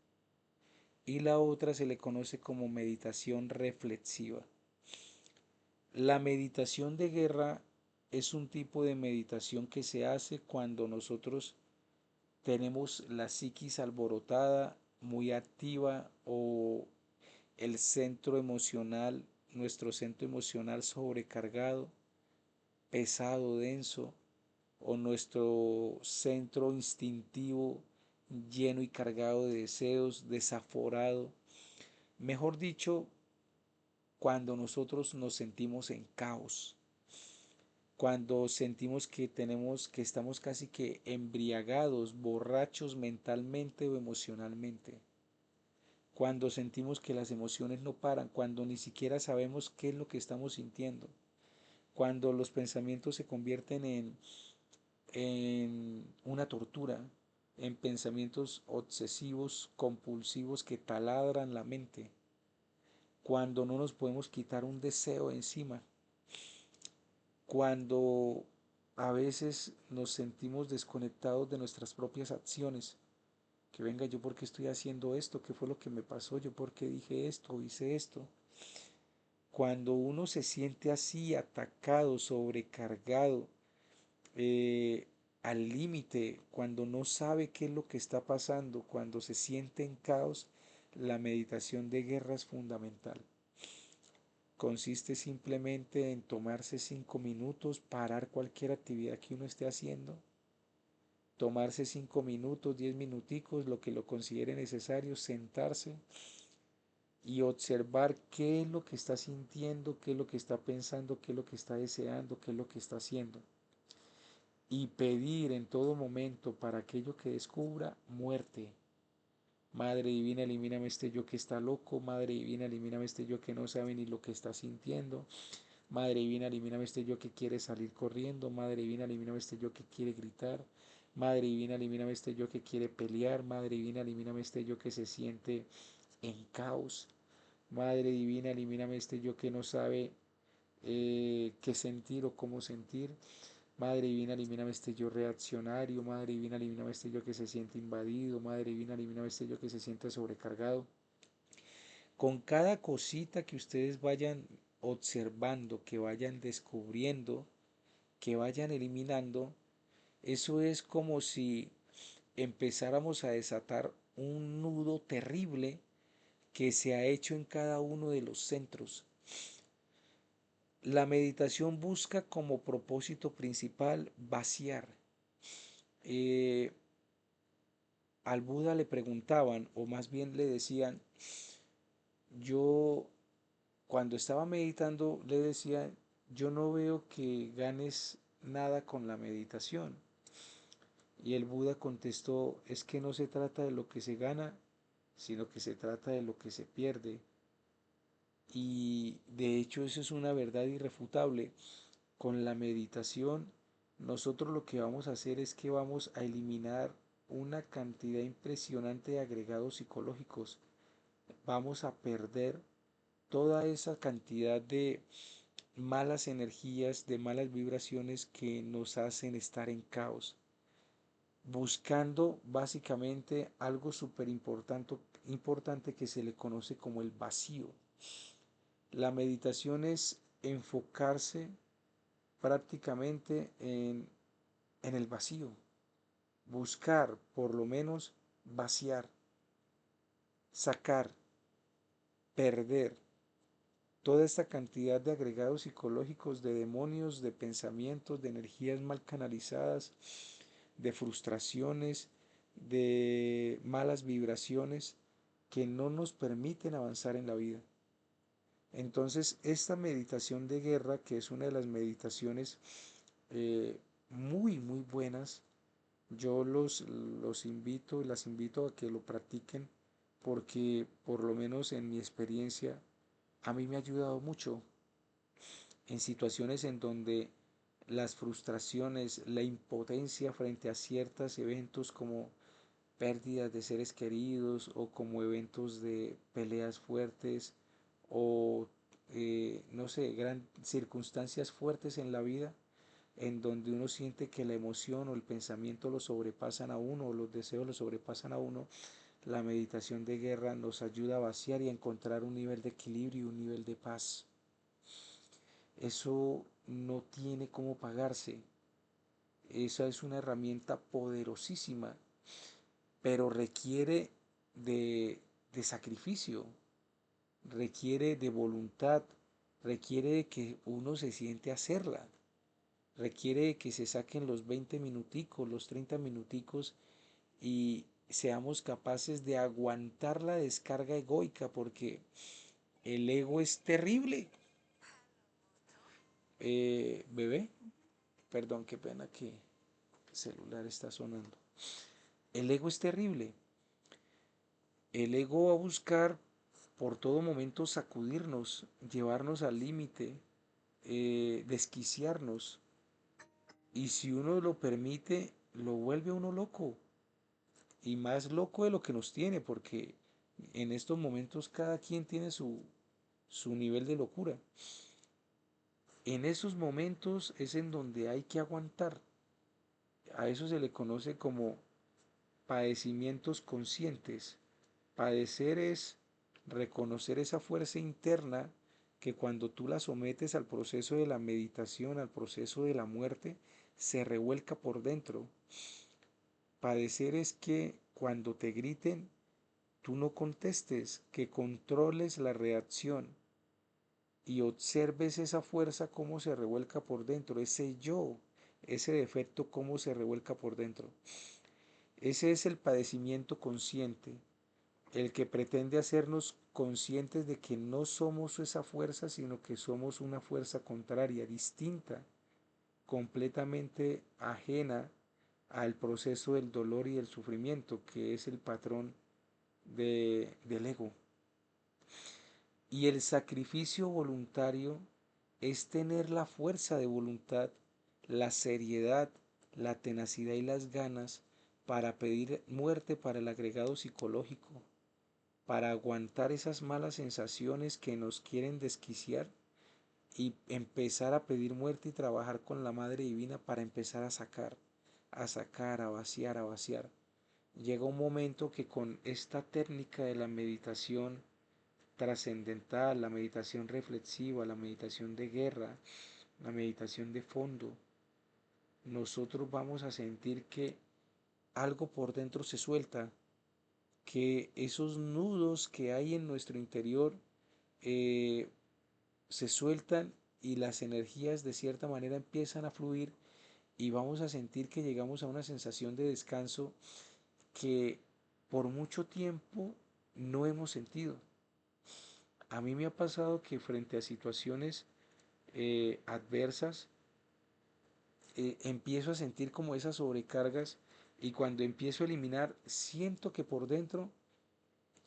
y la otra se le conoce como meditación reflexiva. La meditación de guerra es un tipo de meditación que se hace cuando nosotros tenemos la psiquis alborotada, muy activa o el centro emocional, nuestro centro emocional sobrecargado, pesado, denso, o nuestro centro instintivo lleno y cargado de deseos, desaforado. Mejor dicho, cuando nosotros nos sentimos en caos, cuando sentimos que estamos casi que embriagados, borrachos mentalmente o emocionalmente, cuando sentimos que las emociones no paran, cuando ni siquiera sabemos qué es lo que estamos sintiendo, cuando los pensamientos se convierten en una tortura, en pensamientos obsesivos, compulsivos que taladran la mente, cuando no nos podemos quitar un deseo encima, cuando a veces nos sentimos desconectados de nuestras propias acciones, que venga, yo por qué estoy haciendo esto, qué fue lo que me pasó, yo por qué dije esto, hice esto. Cuando uno se siente así, atacado, sobrecargado, eh, al límite, cuando no sabe qué es lo que está pasando, cuando se siente en caos, la meditación de guerra es fundamental. Consiste simplemente en tomarse 5 minutos, parar cualquier actividad que uno esté haciendo, tomarse 5 minutos, 10 minuticos, lo que lo considere necesario, sentarse y observar qué es lo que está sintiendo, qué es lo que está pensando, qué es lo que está deseando, qué es lo que está haciendo. Y pedir en todo momento para aquello que descubra muerte, Madre divina, elimíname este yo que está loco. Madre divina, elimíname este yo que no sabe ni lo que está sintiendo. Madre divina, elimíname este yo que quiere salir corriendo. Madre divina, elimíname este yo que quiere gritar. Madre divina, elimíname este yo que quiere pelear. Madre divina, elimíname este yo que se siente en caos. Madre divina, elimíname este yo que no sabe qué sentir o cómo sentir. Madre divina, elimíname este yo reaccionario. Madre divina, elimíname este yo que se siente invadido. Madre divina, elimíname este yo que se siente sobrecargado. Con cada cosita que ustedes vayan observando, que vayan descubriendo, que vayan eliminando, eso es como si empezáramos a desatar un nudo terrible que se ha hecho en cada uno de los centros. La meditación busca como propósito principal vaciar. Eh, Al Buda le preguntaban, o más bien le decían, yo cuando estaba meditando le decía, yo no veo que ganes nada con la meditación. Y el Buda contestó, es que no se trata de lo que se gana, sino que se trata de lo que se pierde. Y de hecho eso es una verdad irrefutable. Con la meditación, nosotros lo que vamos a hacer es que vamos a eliminar una cantidad impresionante de agregados psicológicos. Vamos a perder toda esa cantidad de malas energías, de malas vibraciones que nos hacen estar en caos, buscando básicamente algo súper importante que se le conoce como el vacío. La meditación es enfocarse prácticamente en el vacío, buscar por lo menos vaciar, sacar, perder toda esta cantidad de agregados psicológicos, de demonios, de pensamientos, de energías mal canalizadas, de frustraciones, de malas vibraciones que no nos permiten avanzar en la vida. Entonces, esta meditación de guerra, que es una de las meditaciones muy buenas, yo los invito y las invito a que lo practiquen porque por lo menos en mi experiencia a mí me ha ayudado mucho en situaciones en donde las frustraciones, la impotencia frente a ciertos eventos como pérdidas de seres queridos o como eventos de peleas fuertes o no sé, circunstancias fuertes en la vida en donde uno siente que la emoción o el pensamiento lo sobrepasan a uno o los deseos lo sobrepasan a uno, la meditación de guerra nos ayuda a vaciar y a encontrar un nivel de equilibrio y un nivel de paz. Eso no tiene cómo pagarse. Esa es una herramienta poderosísima, pero requiere de sacrificio, requiere de voluntad, requiere de que uno se siente a hacerla, requiere de que se saquen los 20 minuticos, los 30 minuticos y seamos capaces de aguantar la descarga egoica porque el ego es terrible. Bebé, perdón, qué pena que el celular está sonando. El ego es terrible. El ego va a buscar por todo momento sacudirnos, llevarnos al límite, desquiciarnos. Y si uno lo permite, lo vuelve a uno loco. Y más loco de lo que nos tiene, porque en estos momentos cada quien tiene su nivel de locura. En esos momentos es en donde hay que aguantar. A eso se le conoce como padecimientos conscientes. Padecer es reconocer esa fuerza interna que cuando tú la sometes al proceso de la meditación, al proceso de la muerte, se revuelca por dentro. Padecer es que cuando te griten, tú no contestes, que controles la reacción y observes esa fuerza cómo se revuelca por dentro, ese yo, ese defecto cómo se revuelca por dentro. Ese es el padecimiento consciente, el que pretende hacernos conscientes de que no somos esa fuerza, sino que somos una fuerza contraria, distinta, completamente ajena al proceso del dolor y del sufrimiento, que es el patrón del ego. Y el sacrificio voluntario es tener la fuerza de voluntad, la seriedad, la tenacidad y las ganas para pedir muerte para el agregado psicológico, para aguantar esas malas sensaciones que nos quieren desquiciar y empezar a pedir muerte y trabajar con la Madre Divina para empezar a sacar, a vaciar, a vaciar. Llega un momento que con esta técnica de la meditación trascendental, la meditación reflexiva, la meditación de guerra, la meditación de fondo, nosotros vamos a sentir que algo por dentro se suelta, que esos nudos que hay en nuestro interior eh, se sueltan y las energías de cierta manera empiezan a fluir y vamos a sentir que llegamos a una sensación de descanso que por mucho tiempo no hemos sentido. A mí me ha pasado que frente a situaciones adversas empiezo a sentir como esas sobrecargas y cuando empiezo a eliminar siento que por dentro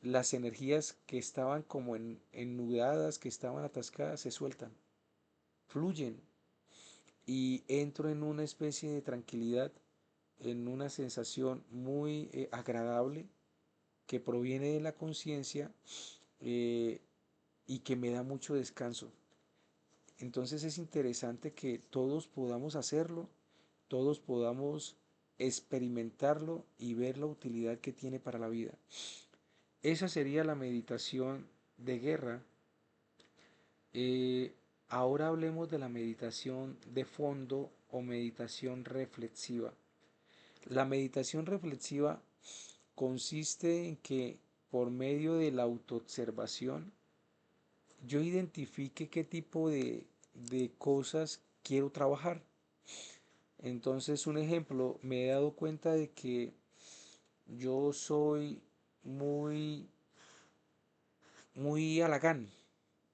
las energías que estaban como ennudadas, que estaban atascadas, se sueltan, fluyen y entro en una especie de tranquilidad, en una sensación muy agradable que proviene de la conciencia eh, y que me da mucho descanso. Entonces es interesante que todos podamos hacerlo, todos podamos experimentarlo y ver la utilidad que tiene para la vida. Esa sería la meditación de guerra. Eh, Ahora hablemos de la meditación de fondo o meditación reflexiva. La meditación reflexiva consiste en que por medio de la autoobservación yo identifique qué tipo de cosas quiero trabajar. Entonces, un ejemplo, me he dado cuenta de que yo soy muy, muy halagán,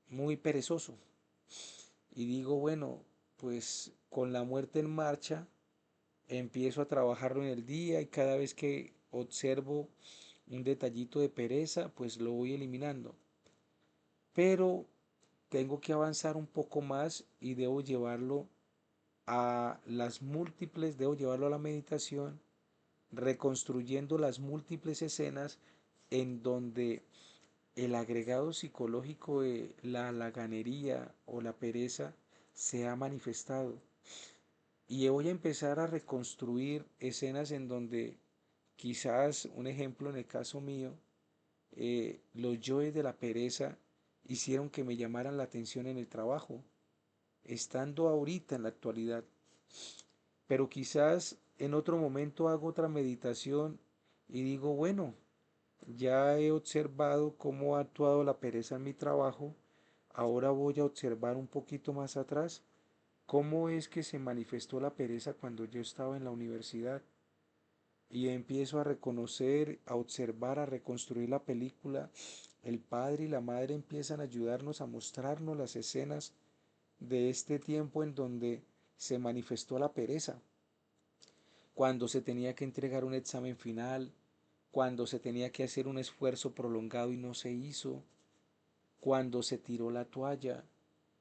muy perezoso. Y digo, bueno, pues con la muerte en marcha, empiezo a trabajarlo en el día y cada vez que observo un detallito de pereza, pues lo voy eliminando. Pero tengo que avanzar un poco más y debo llevarlo a las múltiples, debo llevarlo a la meditación, reconstruyendo las múltiples escenas en donde el agregado psicológico de la laganería o la pereza se ha manifestado. Y voy a empezar a reconstruir escenas en donde quizás, un ejemplo en el caso mío, los yoes de la pereza hicieron que me llamaran la atención en el trabajo, estando ahorita en la actualidad. Pero quizás en otro momento hago otra meditación y digo, bueno, ya he observado cómo ha actuado la pereza en mi trabajo, ahora voy a observar un poquito más atrás cómo es que se manifestó la pereza cuando yo estaba en la universidad. Y empiezo a reconocer, a observar, a reconstruir la película. El padre y la madre empiezan a ayudarnos a mostrarnos las escenas de este tiempo en donde se manifestó la pereza, cuando se tenía que entregar un examen final, cuando se tenía que hacer un esfuerzo prolongado y no se hizo, cuando se tiró la toalla,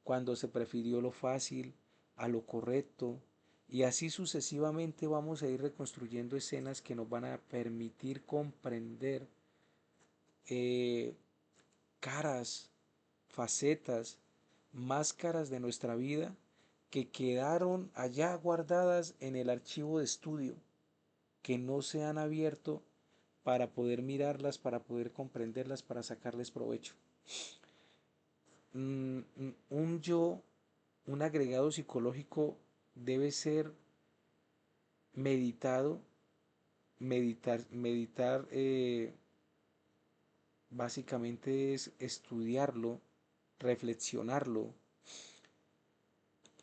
cuando se prefirió lo fácil a lo correcto, y así sucesivamente vamos a ir reconstruyendo escenas que nos van a permitir comprender eh, caras, facetas, máscaras de nuestra vida que quedaron allá guardadas en el archivo de estudio, que no se han abierto para poder mirarlas, para poder comprenderlas, para sacarles provecho. Un yo, un agregado psicológico debe ser meditado, meditar básicamente es estudiarlo, reflexionarlo,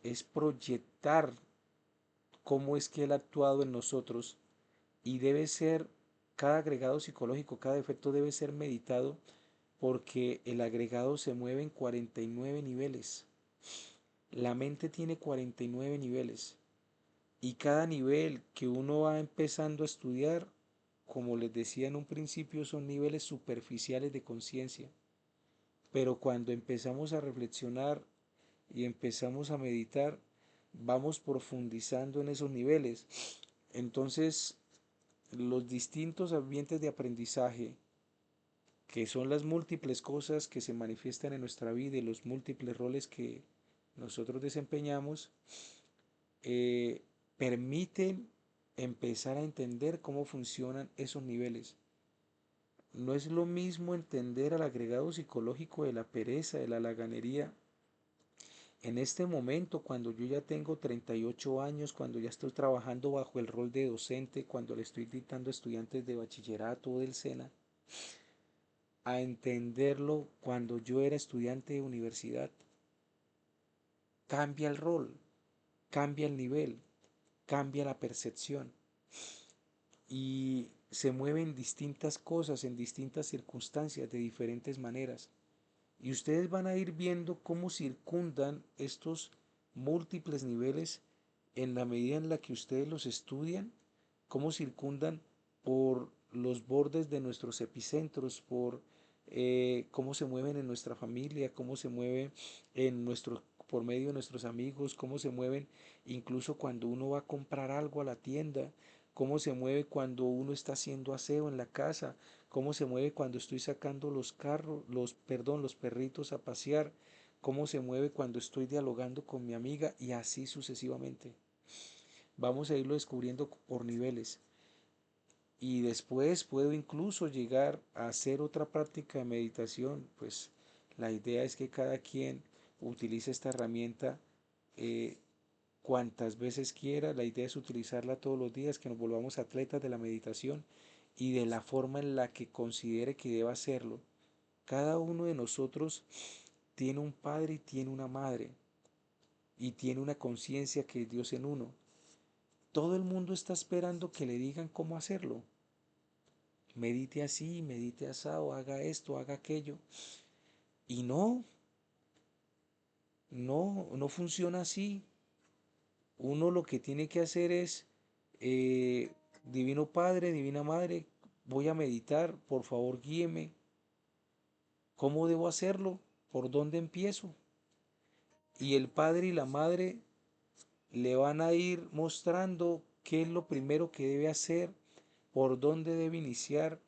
es proyectar cómo es que él ha actuado en nosotros y debe ser, cada agregado psicológico, cada efecto debe ser meditado porque el agregado se mueve en 49 niveles. La mente tiene 49 niveles y cada nivel que uno va empezando a estudiar como les decía en un principio, son niveles superficiales de conciencia. Pero cuando empezamos a reflexionar y empezamos a meditar, vamos profundizando en esos niveles. Entonces, los distintos ambientes de aprendizaje, que son las múltiples cosas que se manifiestan en nuestra vida y los múltiples roles que nosotros desempeñamos, eh, permiten empezar a entender cómo funcionan esos niveles. No es lo mismo entender al agregado psicológico de la pereza, de la laganería. En este momento, cuando yo ya tengo 38 años, cuando ya estoy trabajando bajo el rol de docente, cuando le estoy dictando a estudiantes de bachillerato o del SENA, a entenderlo cuando yo era estudiante de universidad. Cambia el rol, cambia el nivel, cambia la percepción y se mueven distintas cosas en distintas circunstancias de diferentes maneras. Y ustedes van a ir viendo cómo circundan estos múltiples niveles en la medida en la que ustedes los estudian, cómo circundan por los bordes de nuestros epicentros, por cómo se mueven en nuestra familia, cómo se mueven por medio de nuestros amigos, cómo se mueven incluso cuando uno va a comprar algo a la tienda, cómo se mueve cuando uno está haciendo aseo en la casa, cómo se mueve cuando estoy sacando los perritos a pasear, cómo se mueve cuando estoy dialogando con mi amiga y así sucesivamente. Vamos a irlo descubriendo por niveles y después puedo incluso llegar a hacer otra práctica de meditación, pues la idea es que cada quien utilice esta herramienta eh, cuantas veces quiera, la idea es utilizarla todos los días, que nos volvamos atletas de la meditación y de la forma en la que considere que deba hacerlo. Cada uno de nosotros tiene un padre y tiene una madre y tiene una conciencia que es Dios en uno. Todo el mundo está esperando que le digan cómo hacerlo. Medite así, medite asado, haga esto, haga aquello. Y no funciona así. Uno lo que tiene que hacer es, Divino Padre, Divina Madre, voy a meditar, por favor guíeme. ¿Cómo debo hacerlo? ¿Por dónde empiezo? Y el Padre y la Madre le van a ir mostrando qué es lo primero que debe hacer, por dónde debe iniciar,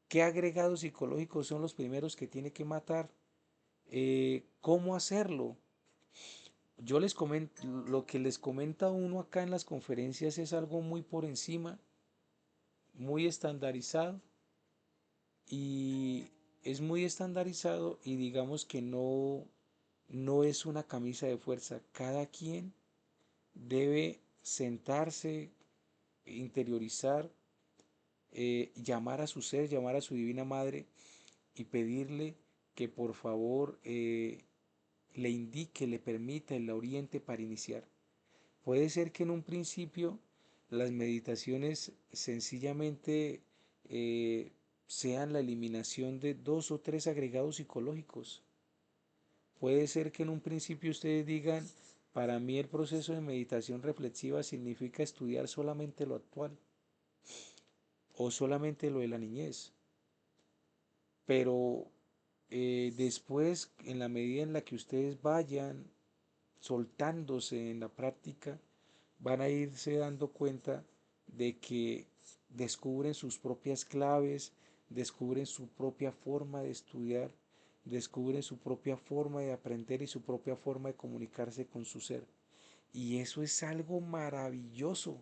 qué agregados psicológicos son los primeros que tiene que matar, cómo hacerlo. Yo les comento, lo que les comenta uno acá en las conferencias es algo muy por encima, muy estandarizado y es muy estandarizado y digamos que no es una camisa de fuerza. Cada quien debe sentarse, interiorizar, llamar a su ser, llamar a su divina madre y pedirle que por favor le indique, le permita, la oriente para iniciar. Puede ser que en un principio las meditaciones sencillamente eh, sean la eliminación de dos o tres agregados psicológicos. Puede ser que en un principio ustedes digan, para mí el proceso de meditación reflexiva significa estudiar solamente lo actual o solamente lo de la niñez. Pero después, en la medida en la que ustedes vayan soltándose en la práctica, van a irse dando cuenta de que descubren sus propias claves, descubren su propia forma de estudiar, descubren su propia forma de aprender y su propia forma de comunicarse con su ser. Y eso es algo maravilloso.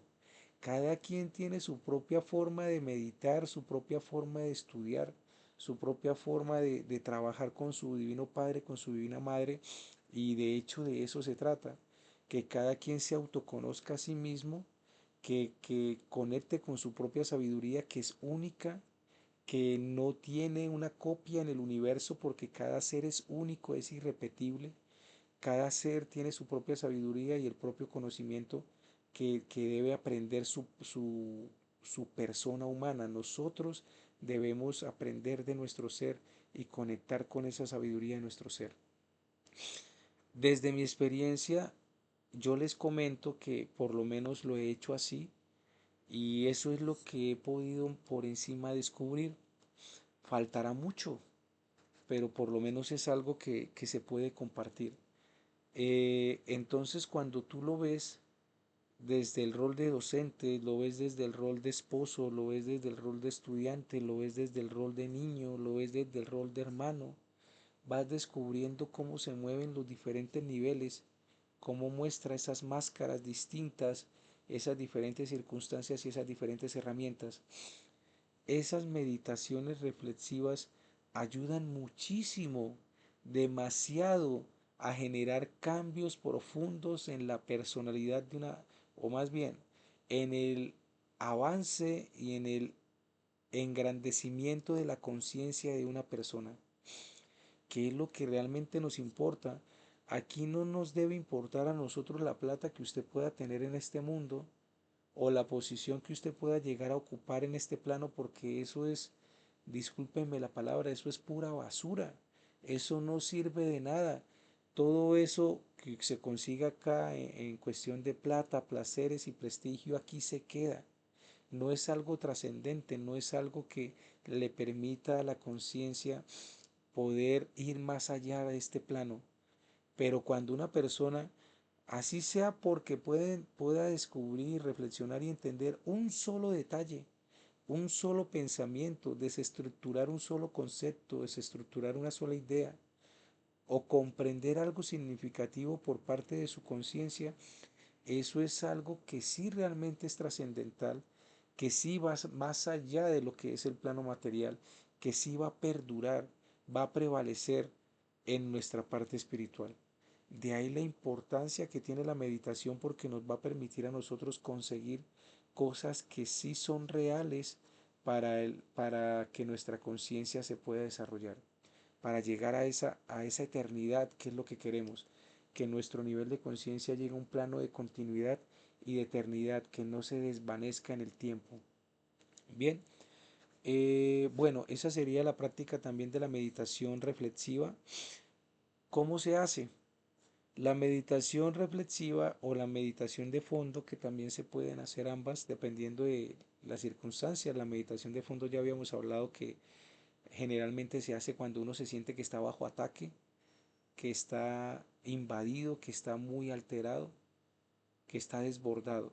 Cada quien tiene su propia forma de meditar, su propia forma de estudiar, su propia forma de trabajar con su divino Padre, con su divina Madre. Y de hecho de eso se trata, que cada quien se autoconozca a sí mismo, que conecte con su propia sabiduría, que es única, que no tiene una copia en el universo porque cada ser es único, es irrepetible. Cada ser tiene su propia sabiduría y el propio conocimiento que debe aprender su persona humana. Nosotros debemos aprender de nuestro ser y conectar con esa sabiduría de nuestro ser. Desde mi experiencia, yo les comento que por lo menos lo he hecho así Y eso es lo que he podido por encima descubrir. Faltará mucho, pero por lo menos es algo que se puede compartir. Entonces cuando tú lo ves desde el rol de docente, lo ves desde el rol de esposo, lo ves desde el rol de estudiante, lo ves desde el rol de niño, lo ves desde el rol de hermano, vas descubriendo cómo se mueven los diferentes niveles, cómo muestra esas máscaras distintas, esas diferentes circunstancias y esas diferentes herramientas. Esas meditaciones reflexivas ayudan muchísimo, demasiado, a generar cambios profundos en la personalidad de una, o más bien, en el avance y en el engrandecimiento de la conciencia de una persona, que es lo que realmente nos importa. Aquí no nos debe importar a nosotros la plata que usted pueda tener en este mundo, o la posición que usted pueda llegar a ocupar en este plano, porque eso es, discúlpenme la palabra, eso es pura basura, eso no sirve de nada. Todo eso que se consiga acá en cuestión de plata, placeres y prestigio, aquí se queda. No es algo trascendente, no es algo que le permita a la conciencia poder ir más allá de este plano. Pero cuando una persona, así sea porque pueda descubrir, reflexionar y entender un solo detalle, un solo pensamiento, desestructurar un solo concepto, desestructurar una sola idea, o comprender algo significativo por parte de su conciencia, eso es algo que sí realmente es trascendental, que sí va más allá de lo que es el plano material, que sí va a perdurar, va a prevalecer en nuestra parte espiritual. De ahí la importancia que tiene la meditación, porque nos va a permitir a nosotros conseguir cosas que sí son reales para que nuestra conciencia se pueda desarrollar, para llegar a esa eternidad que es lo que queremos, que nuestro nivel de conciencia llegue a un plano de continuidad y de eternidad, que no se desvanezca en el tiempo. Bien, bueno, esa sería la práctica también de la meditación reflexiva. ¿Cómo se hace? La meditación reflexiva o la meditación de fondo, que también se pueden hacer ambas dependiendo de las circunstancias. La meditación de fondo ya habíamos hablado que generalmente se hace cuando uno se siente que está bajo ataque, que está invadido, que está muy alterado, que está desbordado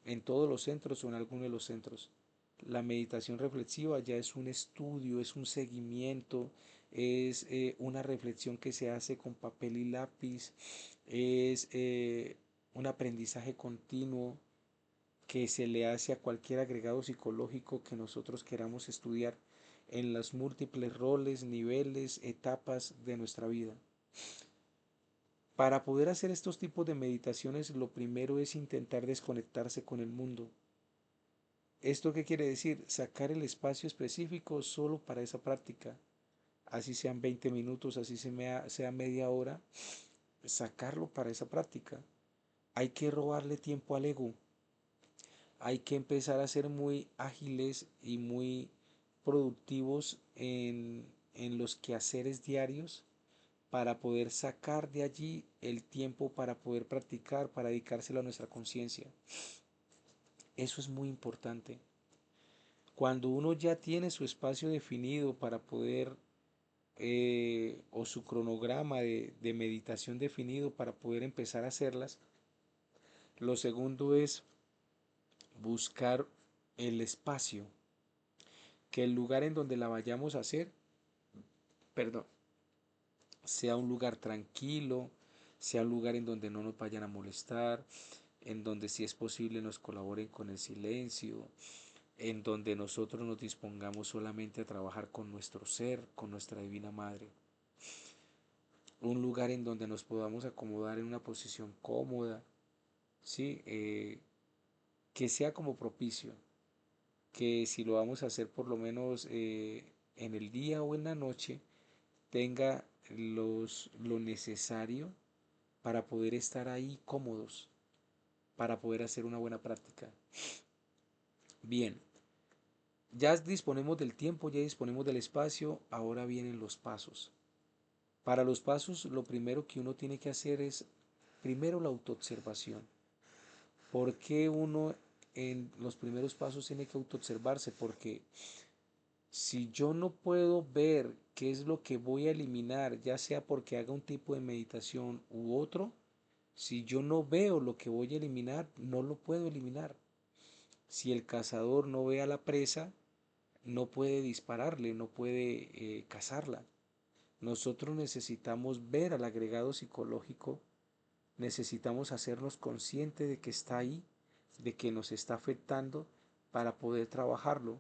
en todos los centros o en alguno de los centros. La meditación reflexiva ya es un estudio, es un seguimiento, es una reflexión que se hace con papel y lápiz, es un aprendizaje continuo que se le hace a cualquier agregado psicológico que nosotros queramos estudiar en los múltiples roles, niveles, etapas de nuestra vida. Para poder hacer estos tipos de meditaciones, lo primero es intentar desconectarse con el mundo. ¿Esto qué quiere decir? Sacar el espacio específico solo para esa práctica. Así sean 20 minutos, así sea media hora, sacarlo para esa práctica. Hay que robarle tiempo al ego. Hay que empezar a ser muy ágiles y muy productivos en los quehaceres diarios, para poder sacar de allí el tiempo para poder practicar, para dedicárselo a nuestra conciencia. Eso es muy importante. Cuando uno ya tiene su espacio definido para poder, o su cronograma de meditación definido para poder empezar a hacerlas, lo segundo es buscar el espacio, que el lugar en donde la vayamos a hacer, perdón, sea un lugar tranquilo, sea un lugar en donde no nos vayan a molestar, en donde si es posible nos colaboren con el silencio, en donde nosotros nos dispongamos solamente a trabajar con nuestro ser, con nuestra Divina Madre. Un lugar en donde nos podamos acomodar en una posición cómoda, ¿sí? Que sea como propicio, que si lo vamos a hacer por lo menos en el día o en la noche, tenga lo necesario para poder estar ahí cómodos, para poder hacer una buena práctica. Bien, ya disponemos del tiempo, ya disponemos del espacio, ahora vienen los pasos. Para los pasos, lo primero que uno tiene que hacer es, primero, la autoobservación. ¿Por qué uno en los primeros pasos tiene que autoobservarse, porque si yo no puedo ver qué es lo que voy a eliminar, ya sea porque haga un tipo de meditación u otro, si yo no veo lo que voy a eliminar, no lo puedo eliminar. Si el cazador no ve a la presa, no puede dispararle, no puede cazarla. Nosotros necesitamos ver al agregado psicológico, necesitamos hacernos conscientes de que está ahí, de que nos está afectando para poder trabajarlo.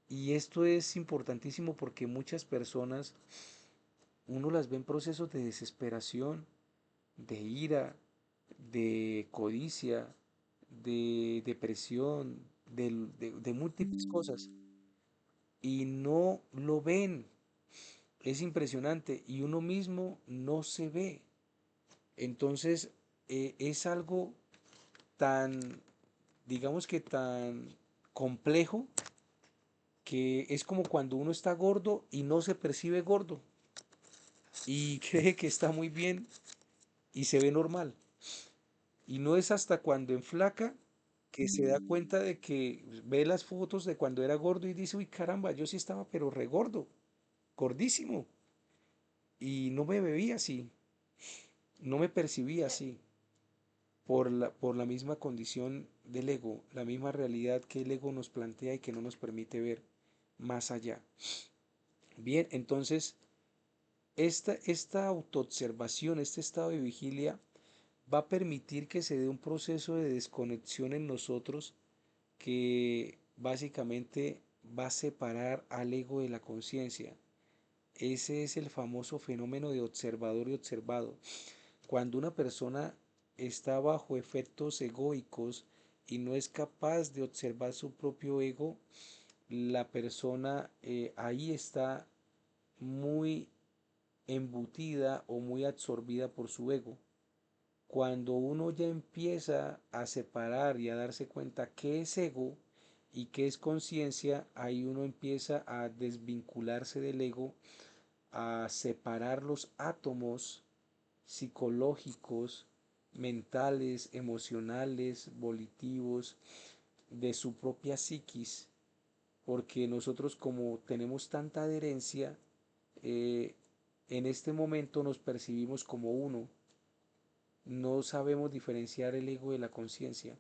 Y esto es importantísimo porque muchas personas, uno las ve en procesos de desesperación, de ira, de codicia, de depresión, de múltiples cosas, y no lo ven. Es impresionante y uno mismo no se ve. Entonces es algo tan, digamos que tan complejo, que es como cuando uno está gordo y no se percibe gordo y cree que está muy bien y se ve normal. Y no es hasta cuando enflaca que se da cuenta de que ve las fotos de cuando era gordo y dice, uy caramba, yo sí estaba pero regordo, gordísimo. Y no me veía así, no me percibía así, por la misma condición del ego, la misma realidad que el ego nos plantea y que no nos permite ver más allá. Bien, entonces esta autoobservación, este estado de vigilia, va a permitir que se dé un proceso de desconexión en nosotros que básicamente va a separar al ego de la conciencia. Ese es el famoso fenómeno de observador y observado. Cuando una persona está bajo efectos egoicos y no es capaz de observar su propio ego, la persona ahí está muy embutida o muy absorbida por su ego. Cuando uno ya empieza a separar y a darse cuenta qué es ego y qué es conciencia, ahí uno empieza a desvincularse del ego, a separar los átomos psicológicos, mentales, emocionales, volitivos de su propia psiquis, porque nosotros como tenemos tanta adherencia, eh, en este momento nos percibimos como uno, no sabemos diferenciar el ego de la conciencia,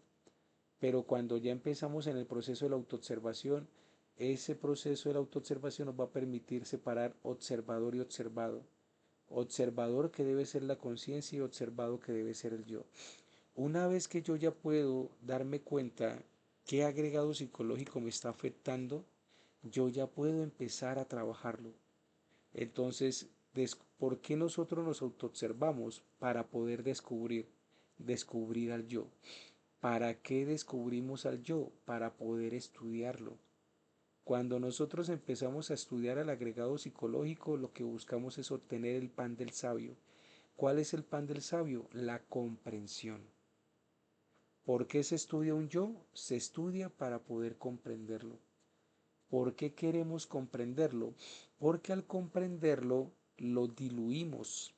pero cuando ya empezamos en el proceso de la autoobservación, ese proceso de la autoobservación nos va a permitir separar observador y observado. Observador que debe ser la conciencia y observado que debe ser el yo. Una vez que yo ya puedo darme cuenta qué agregado psicológico me está afectando, yo ya puedo empezar a trabajarlo. Entonces, ¿por qué nosotros nos autoobservamos? Para poder descubrir al yo. ¿Para qué descubrimos al yo? Para poder estudiarlo. Cuando nosotros empezamos a estudiar al agregado psicológico, lo que buscamos es obtener el pan del sabio. ¿Cuál es el pan del sabio? La comprensión. ¿Por qué se estudia un yo? Se estudia para poder comprenderlo. ¿Por qué queremos comprenderlo? Porque al comprenderlo lo diluimos.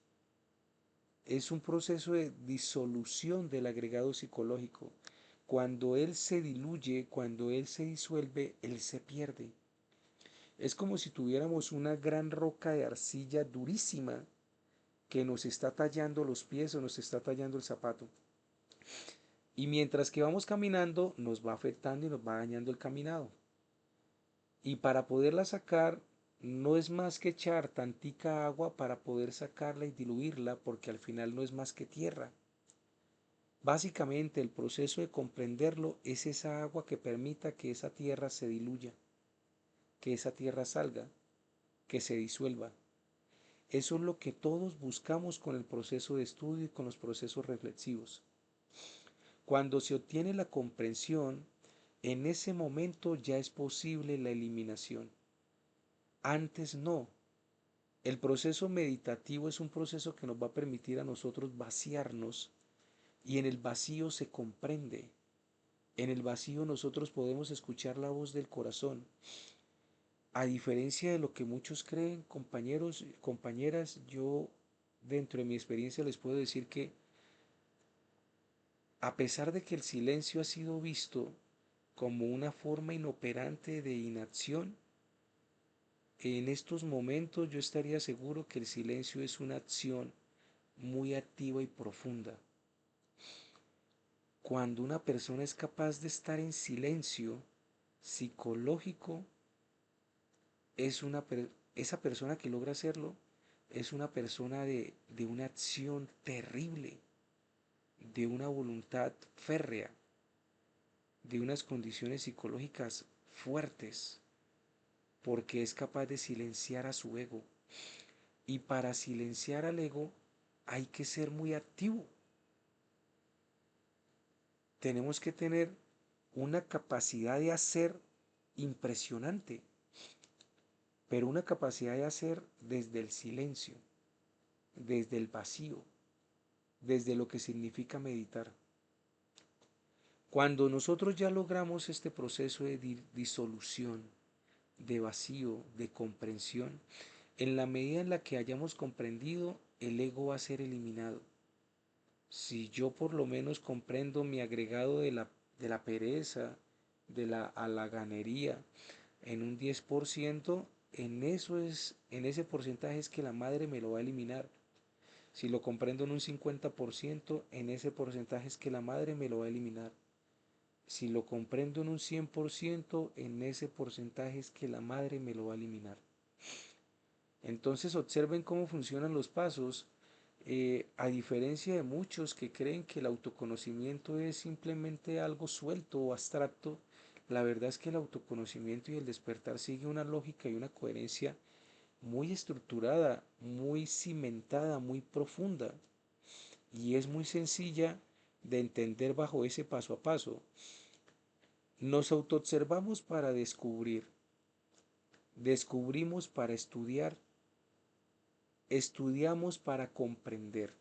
Es un proceso de disolución del agregado psicológico. Cuando él se diluye, cuando él se disuelve, él se pierde. Es como si tuviéramos una gran roca de arcilla durísima que nos está tallando los pies o nos está tallando el zapato. Y mientras que vamos caminando, nos va afectando y nos va dañando el caminado. Y para poderla sacar, no es más que echar tantica agua para poder sacarla y diluirla, porque al final no es más que tierra. Básicamente el proceso de comprenderlo es esa agua que permita que esa tierra se diluya, que esa tierra salga, que se disuelva. Eso es lo que todos buscamos con el proceso de estudio y con los procesos reflexivos. Cuando se obtiene la comprensión, en ese momento ya es posible la eliminación. Antes no. El proceso meditativo es un proceso que nos va a permitir a nosotros vaciarnos, y en el vacío se comprende. En el vacío nosotros podemos escuchar la voz del corazón. A diferencia de lo que muchos creen, compañeros, compañeras, yo dentro de mi experiencia les puedo decir que A pesar de que el silencio ha sido visto como una forma inoperante de inacción, en estos momentos yo estaría seguro que el silencio es una acción muy activa y profunda. Cuando una persona es capaz de estar en silencio psicológico, esa persona que logra hacerlo es una persona de una acción terrible, de una voluntad férrea, de unas condiciones psicológicas fuertes, porque es capaz de silenciar a su ego. Y para silenciar al ego hay que ser muy activo. Tenemos que tener una capacidad de hacer impresionante, pero una capacidad de hacer desde el silencio, desde el vacío, desde lo que significa meditar. Cuando nosotros ya logramos este proceso de disolución, de vacío, de comprensión, en la medida en la que hayamos comprendido, el ego va a ser eliminado. Si yo por lo menos comprendo mi agregado de la pereza, de la halaganería, en un 10%, en ese porcentaje es que la madre me lo va a eliminar. Si lo comprendo en un 50%, en ese porcentaje es que la madre me lo va a eliminar. Si lo comprendo en un 100%, en ese porcentaje es que la madre me lo va a eliminar. Entonces observen cómo funcionan los pasos. A diferencia de muchos que creen que el autoconocimiento es simplemente algo suelto o abstracto, la verdad es que el autoconocimiento y el despertar sigue una lógica y una coherencia muy estructurada, muy cimentada, muy profunda, y es muy sencilla de entender bajo ese paso a paso. Nos autoobservamos para descubrir, descubrimos para estudiar, estudiamos para comprender,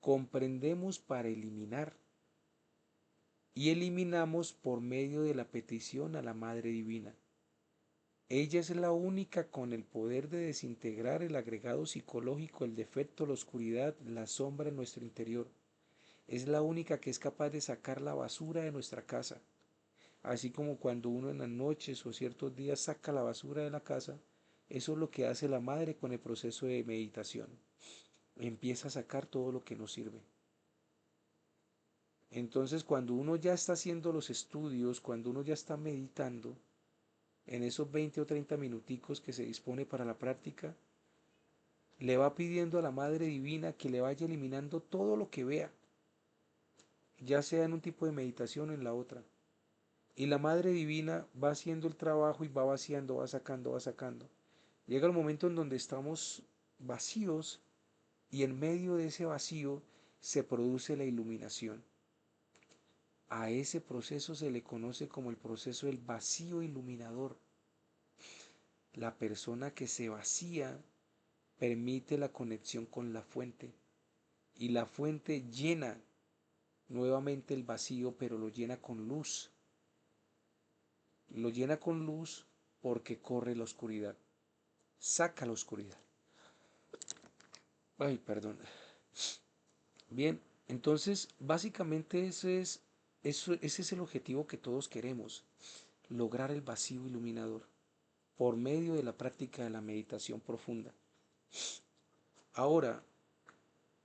comprendemos para eliminar y eliminamos por medio de la petición a la Madre Divina. Ella es la única con el poder de desintegrar el agregado psicológico, el defecto, la oscuridad, la sombra en nuestro interior. Es la única que es capaz de sacar la basura de nuestra casa. Así como cuando uno en las noches o ciertos días saca la basura de la casa, eso es lo que hace la madre con el proceso de meditación. Empieza a sacar todo lo que no sirve. Entonces, cuando uno ya está haciendo los estudios, cuando uno ya está meditando, en esos 20 o 30 minuticos que se dispone para la práctica, le va pidiendo a la Madre Divina que le vaya eliminando todo lo que vea, ya sea en un tipo de meditación o en la otra. Y la Madre Divina va haciendo el trabajo y va vaciando, va sacando, va sacando. Llega el momento en donde estamos vacíos y en medio de ese vacío se produce la iluminación. A ese proceso se le conoce como el proceso del vacío iluminador. La persona que se vacía permite la conexión con la fuente y la fuente llena nuevamente el vacío, pero lo llena con luz. Lo llena con luz porque corre la oscuridad, saca la oscuridad. Ay, perdón. Bien, entonces básicamente ese es el objetivo que todos queremos, lograr el vacío iluminador por medio de la práctica de la meditación profunda. Ahora,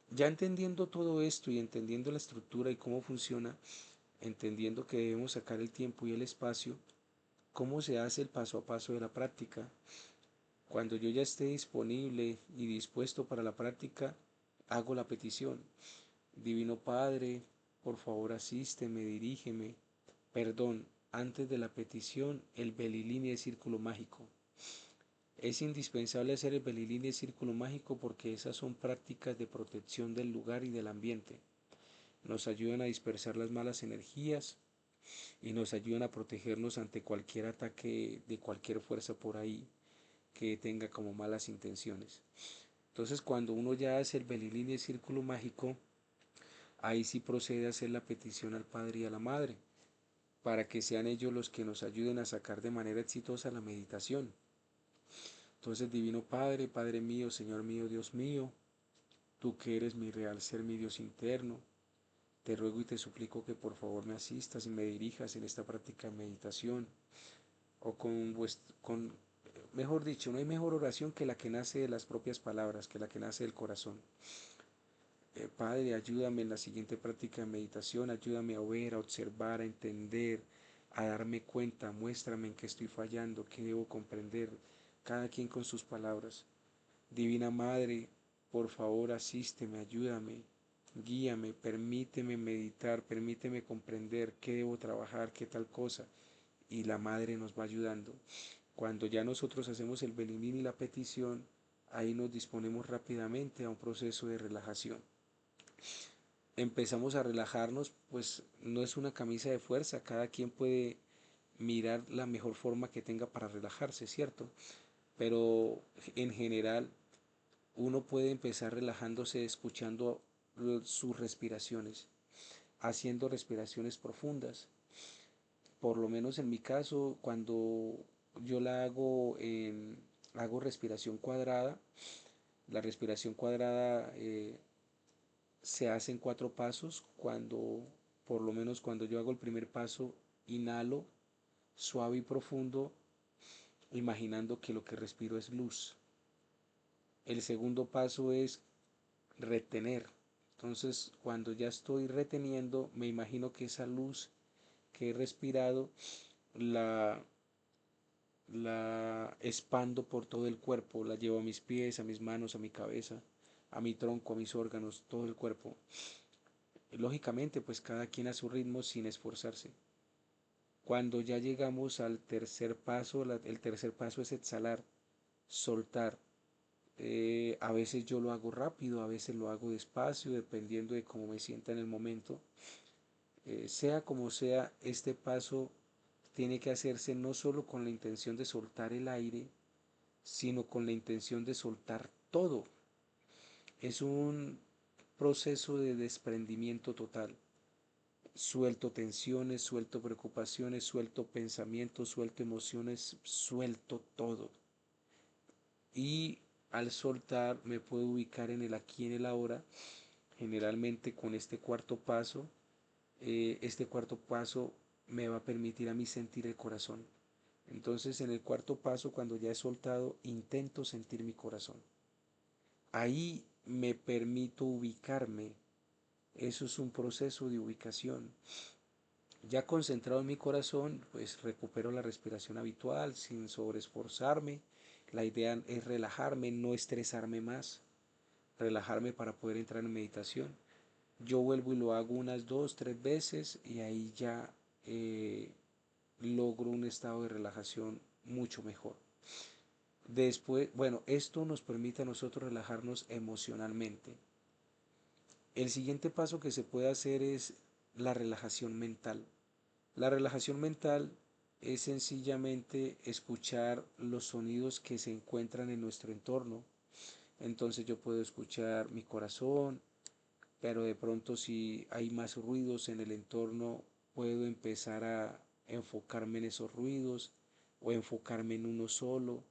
ya entendiendo todo esto y entendiendo la estructura y cómo funciona, entendiendo que debemos sacar el tiempo y el espacio, cómo se hace el paso a paso de la práctica. Cuando yo ya esté disponible y dispuesto para la práctica, hago la petición. Divino Padre, por favor asísteme, dirígeme. Perdón, antes de la petición, el belilín y el círculo mágico. Es indispensable hacer el belilín y el círculo mágico porque esas son prácticas de protección del lugar y del ambiente. Nos ayudan a dispersar las malas energías y nos ayudan a protegernos ante cualquier ataque de cualquier fuerza por ahí que tenga como malas intenciones. Entonces, cuando uno ya hace el belilín y el círculo mágico, ahí sí procede a hacer la petición al Padre y a la Madre, para que sean ellos los que nos ayuden a sacar de manera exitosa la meditación. Entonces, Divino Padre, Padre mío, Señor mío, Dios mío, tú que eres mi real ser, mi Dios interno, te ruego y te suplico que por favor me asistas y me dirijas en esta práctica de meditación o mejor dicho, no hay mejor oración que la que nace de las propias palabras, que la que nace del corazón. Padre, ayúdame en la siguiente práctica de meditación, ayúdame a ver, a observar, a entender, a darme cuenta, muéstrame en qué estoy fallando, qué debo comprender, cada quien con sus palabras. Divina Madre, por favor asísteme, ayúdame, guíame, permíteme meditar, permíteme comprender qué debo trabajar, qué tal cosa. Y la Madre nos va ayudando. Cuando ya nosotros hacemos el Belín y la petición, ahí nos disponemos rápidamente a un proceso de relajación. Empezamos a relajarnos, pues no es una camisa de fuerza, cada quien puede mirar la mejor forma que tenga para relajarse, ¿cierto? Pero en general uno puede empezar relajándose escuchando sus respiraciones, haciendo respiraciones profundas. Por lo menos en mi caso, cuando yo la hago respiración cuadrada, la respiración cuadrada se hace en 4 pasos. Por lo menos cuando yo hago el primer paso, inhalo suave y profundo, imaginando que lo que respiro es luz. El segundo paso es retener. Entonces, cuando ya estoy reteniendo, me imagino que esa luz que he respirado la, la expando por todo el cuerpo, la llevo a mis pies, a mis manos, a mi cabeza, a mi tronco, a mis órganos, todo el cuerpo. Lógicamente, pues cada quien a su ritmo sin esforzarse. Cuando ya llegamos al tercer paso, el tercer paso es exhalar, soltar. A veces yo lo hago rápido, a veces lo hago despacio, dependiendo de cómo me sienta en el momento. Sea como sea, este paso tiene que hacerse no solo con la intención de soltar el aire, sino con la intención de soltar todo. Es un proceso de desprendimiento total. Suelto tensiones, suelto preocupaciones, suelto pensamientos, suelto emociones, suelto todo. Y al soltar me puedo ubicar en el aquí y en el ahora, generalmente con este cuarto paso. Este cuarto paso me va a permitir a mí sentir el corazón. Entonces en el cuarto paso, cuando ya he soltado, intento sentir mi corazón. Ahí me permito ubicarme. Eso es un proceso de ubicación. Ya concentrado en mi corazón, pues recupero la respiración habitual sin sobreesforzarme. La idea es relajarme, no estresarme más, relajarme para poder entrar en meditación. Yo vuelvo y lo hago unas 2, 3 veces y ahí ya logro un estado de relajación mucho mejor. Después, bueno, esto nos permite a nosotros relajarnos emocionalmente. El siguiente paso que se puede hacer es la relajación mental. La relajación mental es sencillamente escuchar los sonidos que se encuentran en nuestro entorno. Entonces yo puedo escuchar mi corazón, pero de pronto si hay más ruidos en el entorno, puedo empezar a enfocarme en esos ruidos o enfocarme en uno solo,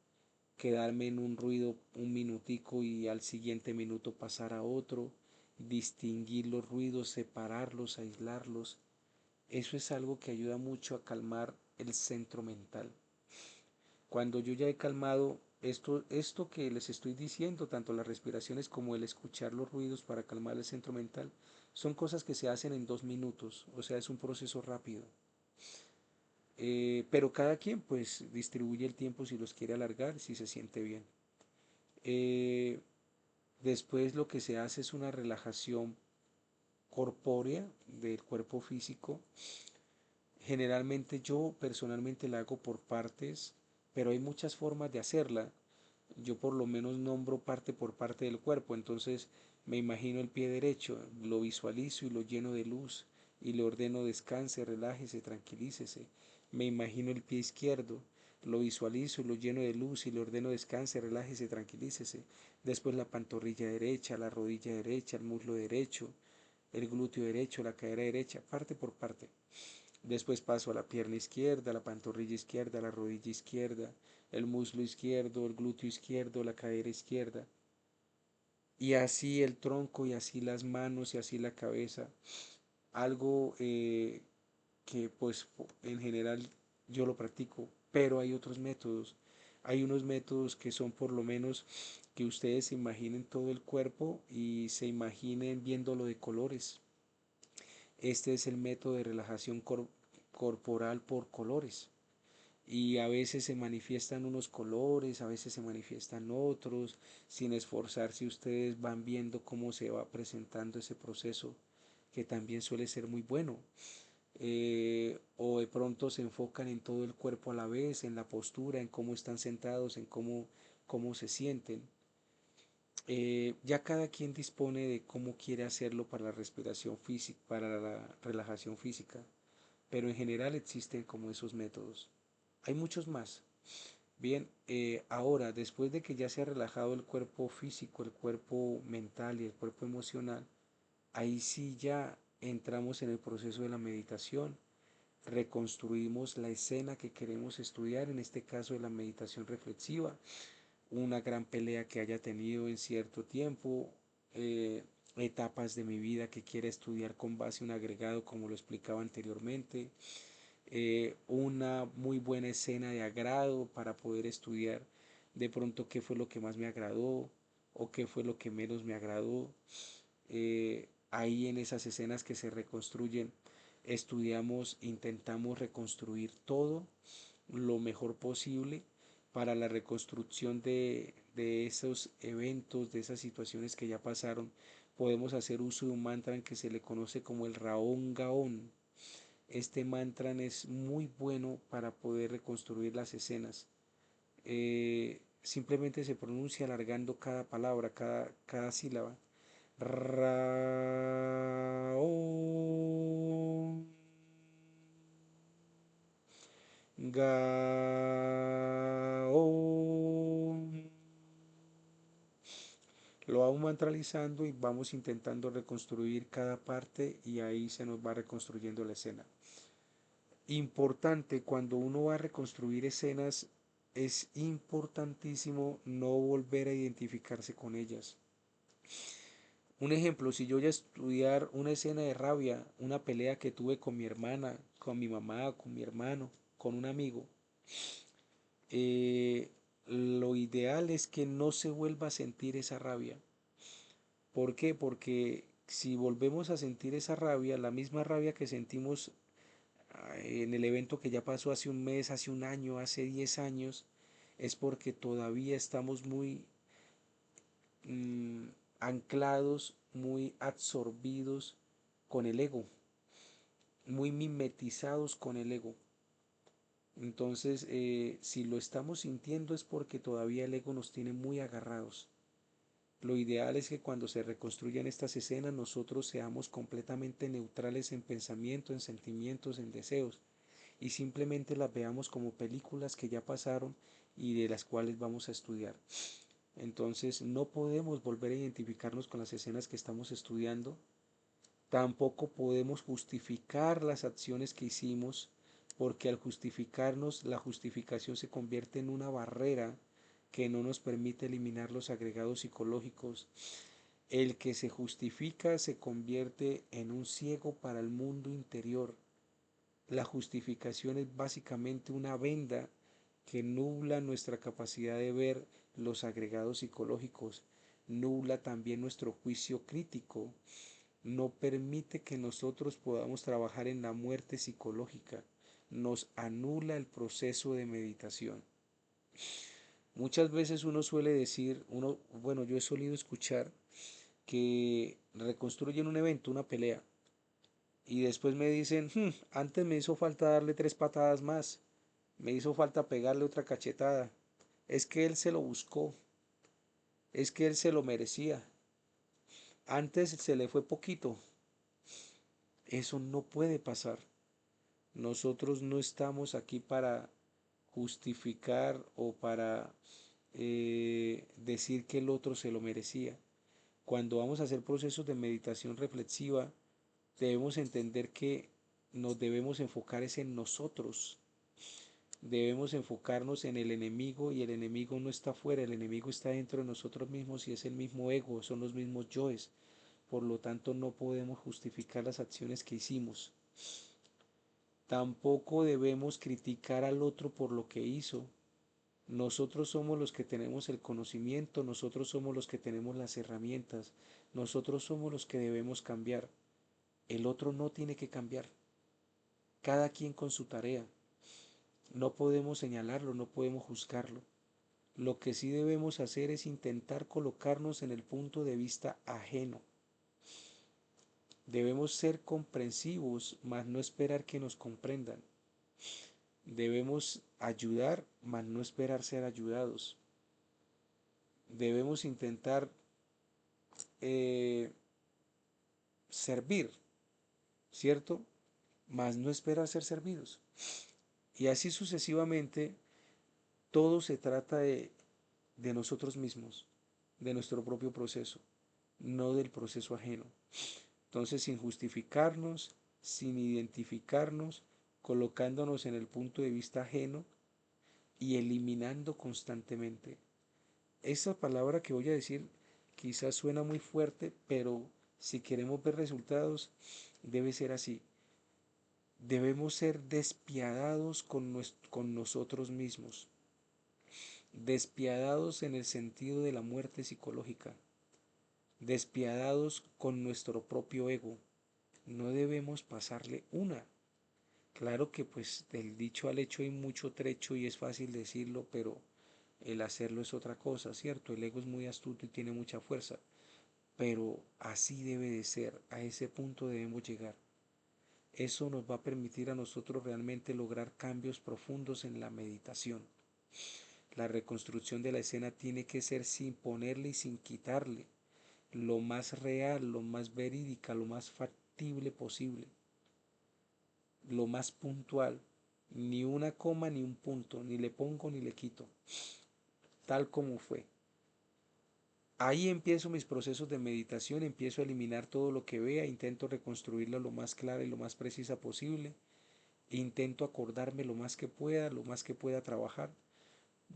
quedarme en un ruido un minutico y al siguiente minuto pasar a otro, distinguir los ruidos, separarlos, aislarlos. Eso es algo que ayuda mucho a calmar el centro mental. Cuando yo ya he calmado esto que les estoy diciendo, tanto las respiraciones como el escuchar los ruidos para calmar el centro mental, son cosas que se hacen en 2 minutos, o sea, es un proceso rápido. Pero cada quien pues distribuye el tiempo si los quiere alargar, si se siente bien. Eh, Después lo que se hace es una relajación corpórea del cuerpo físico. Generalmente yo personalmente la hago por partes, pero hay muchas formas de hacerla. Yo por lo menos nombro parte por parte del cuerpo, entonces me imagino el pie derecho, lo visualizo y lo lleno de luz y le ordeno descanse, relájese, tranquilícese. Me imagino el pie izquierdo, lo visualizo y lo lleno de luz y le ordeno descanse, relájese, tranquilícese. Después la pantorrilla derecha, la rodilla derecha, el muslo derecho, el glúteo derecho, la cadera derecha, parte por parte. Después paso a la pierna izquierda, la pantorrilla izquierda, la rodilla izquierda, el muslo izquierdo, el glúteo izquierdo, la cadera izquierda. Y así el tronco y así las manos y así la cabeza. algo que pues en general yo lo practico, pero hay otros métodos. Hay unos métodos que son por lo menos que ustedes se imaginen todo el cuerpo y se imaginen viéndolo de colores. Este es el método de relajación corporal por colores. Y a veces se manifiestan unos colores, a veces se manifiestan otros. Sin esforzarse ustedes van viendo cómo se va presentando ese proceso, que también suele ser muy bueno. O de pronto se enfocan en todo el cuerpo a la vez, en la postura, en cómo están sentados, en cómo se sienten. Ya cada quien dispone de cómo quiere hacerlo para la respiración física, para la relajación física, pero en general existen como esos métodos. Hay muchos más. Bien, ahora, después de que ya se ha relajado el cuerpo físico, el cuerpo mental y el cuerpo emocional, ahí sí ya entramos en el proceso de la meditación, reconstruimos la escena que queremos estudiar, en este caso de la meditación reflexiva, una gran pelea que haya tenido en cierto tiempo, etapas de mi vida que quiera estudiar con base en un agregado como lo explicaba anteriormente, una muy buena escena de agrado para poder estudiar de pronto qué fue lo que más me agradó o qué fue lo que menos me agradó. Ahí en esas escenas que se reconstruyen, estudiamos, intentamos reconstruir todo lo mejor posible para la reconstrucción de esos eventos, de esas situaciones que ya pasaron. Podemos hacer uso de un mantra que se le conoce como el Raón Gaón. Este mantra es muy bueno para poder reconstruir las escenas. Simplemente se pronuncia alargando cada palabra, cada sílaba. Raón Gaón. Lo vamos mantralizando y vamos intentando reconstruir cada parte y ahí se nos va reconstruyendo la escena. Importante cuando uno va a reconstruir escenas, es importantísimo no volver a identificarse con ellas. Un ejemplo, si yo voy a estudiar una escena de rabia, una pelea que tuve con mi hermana, con mi mamá, con mi hermano, con un amigo, lo ideal es que no se vuelva a sentir esa rabia. ¿Por qué? Porque si volvemos a sentir esa rabia, la misma rabia que sentimos en el evento que ya pasó hace un mes, hace un año, hace 10 años, es porque todavía estamos muy mm, anclados, muy absorbidos con el ego, muy mimetizados con el ego. Entonces, si lo estamos sintiendo es porque todavía el ego nos tiene muy agarrados. Lo ideal es que cuando se reconstruyan estas escenas nosotros seamos completamente neutrales en pensamiento, en sentimientos, en deseos y simplemente las veamos como películas que ya pasaron y de las cuales vamos a estudiar. Entonces no podemos volver a identificarnos con las escenas que estamos estudiando, tampoco podemos justificar las acciones que hicimos, porque al justificarnos la justificación se convierte en una barrera que no nos permite eliminar los agregados psicológicos. El que se justifica se convierte en un ciego para el mundo interior. La justificación es básicamente una venda que nubla nuestra capacidad de ver los agregados psicológicos, nubla también nuestro juicio crítico, no permite que nosotros podamos trabajar en la muerte psicológica, nos anula el proceso de meditación. Muchas veces uno suele decir, bueno, yo he solido escuchar que reconstruyen un evento, una pelea, y después me dicen, antes me hizo falta darle 3 patadas más, me hizo falta pegarle otra cachetada, es que él se lo buscó, es que él se lo merecía, antes se le fue poquito. Eso no puede pasar. Nosotros no estamos aquí para justificar o para decir que el otro se lo merecía. Cuando vamos a hacer procesos de meditación reflexiva, debemos entender que nos debemos enfocar es en nosotros. Debemos enfocarnos en el enemigo y el enemigo no está afuera, el enemigo está dentro de nosotros mismos y es el mismo ego, son los mismos yoes. por lo tanto no podemos justificar las acciones que hicimos. Tampoco debemos criticar al otro por lo que hizo. Nosotros somos los que tenemos el conocimiento, nosotros somos los que tenemos las herramientas, nosotros somos los que debemos cambiar. El otro no tiene que cambiar, cada quien con su tarea. No podemos señalarlo, no podemos juzgarlo. Lo que sí debemos hacer es intentar colocarnos en el punto de vista ajeno. Debemos ser comprensivos, mas no esperar que nos comprendan. Debemos ayudar, mas no esperar ser ayudados. Debemos intentar servir, ¿cierto? Mas no esperar ser servidos. Y así sucesivamente, todo se trata de nosotros mismos, de nuestro propio proceso, no del proceso ajeno. Entonces, sin justificarnos, sin identificarnos, colocándonos en el punto de vista ajeno y eliminando constantemente. Esa palabra que voy a decir quizás suena muy fuerte, pero si queremos ver resultados, debe ser así. Debemos ser despiadados con nosotros mismos, despiadados en el sentido de la muerte psicológica, despiadados con nuestro propio ego. No debemos pasarle una. Claro que pues del dicho al hecho hay mucho trecho y es fácil decirlo, pero el hacerlo es otra cosa, ¿cierto? El ego es muy astuto y tiene mucha fuerza, pero así debe de ser, a ese punto debemos llegar. Eso nos va a permitir a nosotros realmente lograr cambios profundos en la meditación. La reconstrucción de la escena tiene que ser sin ponerle y sin quitarle, lo más real, lo más verídica, lo más factible posible, lo más puntual. Ni una coma ni un punto, ni le pongo ni le quito, tal como fue. Ahí empiezo mis procesos de meditación, empiezo a eliminar todo lo que vea, intento reconstruirlo lo más clara y lo más precisa posible, intento acordarme lo más que pueda, lo más que pueda trabajar.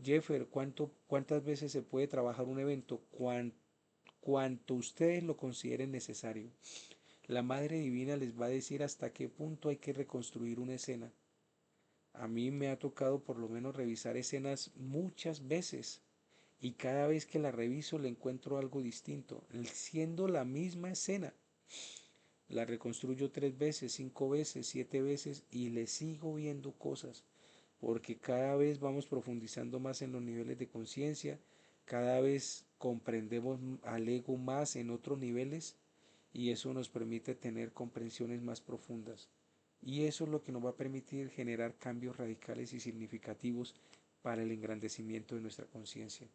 Jeffer, ¿cuántas veces se puede trabajar un evento? Cuanto ustedes lo consideren necesario. La Madre Divina les va a decir hasta qué punto hay que reconstruir una escena. A mí me ha tocado por lo menos revisar escenas muchas veces y cada vez que la reviso le encuentro algo distinto, siendo la misma escena. La reconstruyo 3 veces, 5 veces, 7 veces y le sigo viendo cosas, porque cada vez vamos profundizando más en los niveles de conciencia, cada vez comprendemos al ego más en otros niveles y eso nos permite tener comprensiones más profundas. Y eso es lo que nos va a permitir generar cambios radicales y significativos para el engrandecimiento de nuestra conciencia.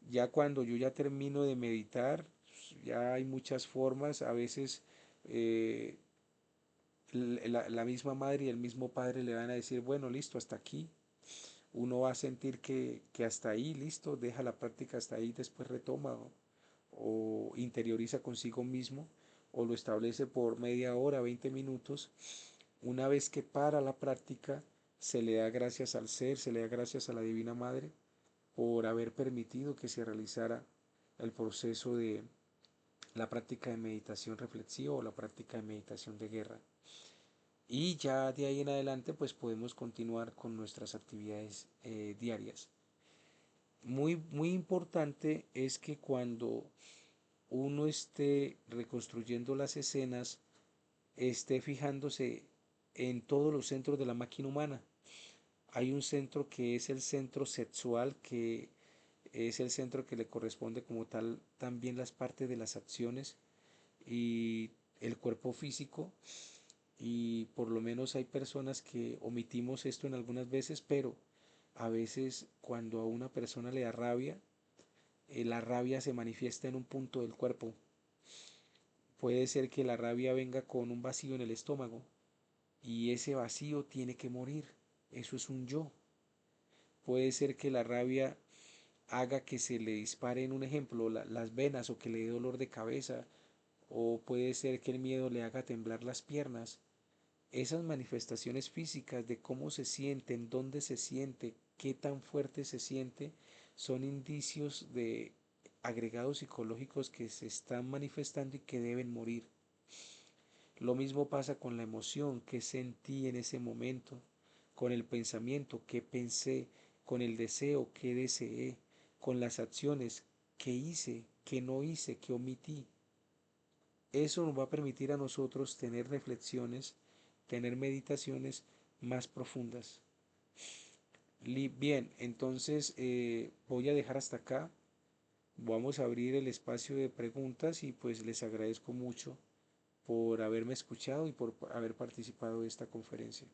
Ya cuando yo ya termino de meditar, ya hay muchas formas, a veces eh, la misma madre y el mismo padre le van a decir, bueno, listo, hasta aquí. Uno va a sentir que hasta ahí, listo, deja la práctica hasta ahí, después retoma o interioriza consigo mismo o lo establece por media hora, 20 minutos. Una vez que para la práctica, se le da gracias al ser, se le da gracias a la Divina Madre por haber permitido que se realizara el proceso de la práctica de meditación reflexiva o la práctica de meditación de guerra. Y ya de ahí en adelante pues podemos continuar con nuestras actividades diarias. Muy importante es que cuando uno esté reconstruyendo las escenas, esté fijándose en todos los centros de la máquina humana. Hay un centro que es el centro sexual, que es el centro que le corresponde como tal también las partes de las acciones y el cuerpo físico. Y por lo menos hay personas que omitimos esto en algunas veces, pero a veces cuando a una persona le da rabia, la rabia se manifiesta en un punto del cuerpo. Puede ser que la rabia venga con un vacío en el estómago y ese vacío tiene que morir. Eso es un yo. Puede ser que la rabia haga que se le disparen, un ejemplo, las venas o que le dé dolor de cabeza, o puede ser que el miedo le haga temblar las piernas. Esas manifestaciones físicas de cómo se siente, en dónde se siente, qué tan fuerte se siente, son indicios agregados psicológicos que se están manifestando y que deben morir. Lo mismo pasa con la emoción que sentí en ese momento, con el pensamiento que pensé, con el deseo que deseé, con las acciones que hice, que no hice, que omití. Eso nos va a permitir a nosotros tener reflexiones, tener meditaciones más profundas. Bien, entonces voy a dejar hasta acá. Vamos a abrir el espacio de preguntas y pues les agradezco mucho por haberme escuchado y por haber participado de esta conferencia.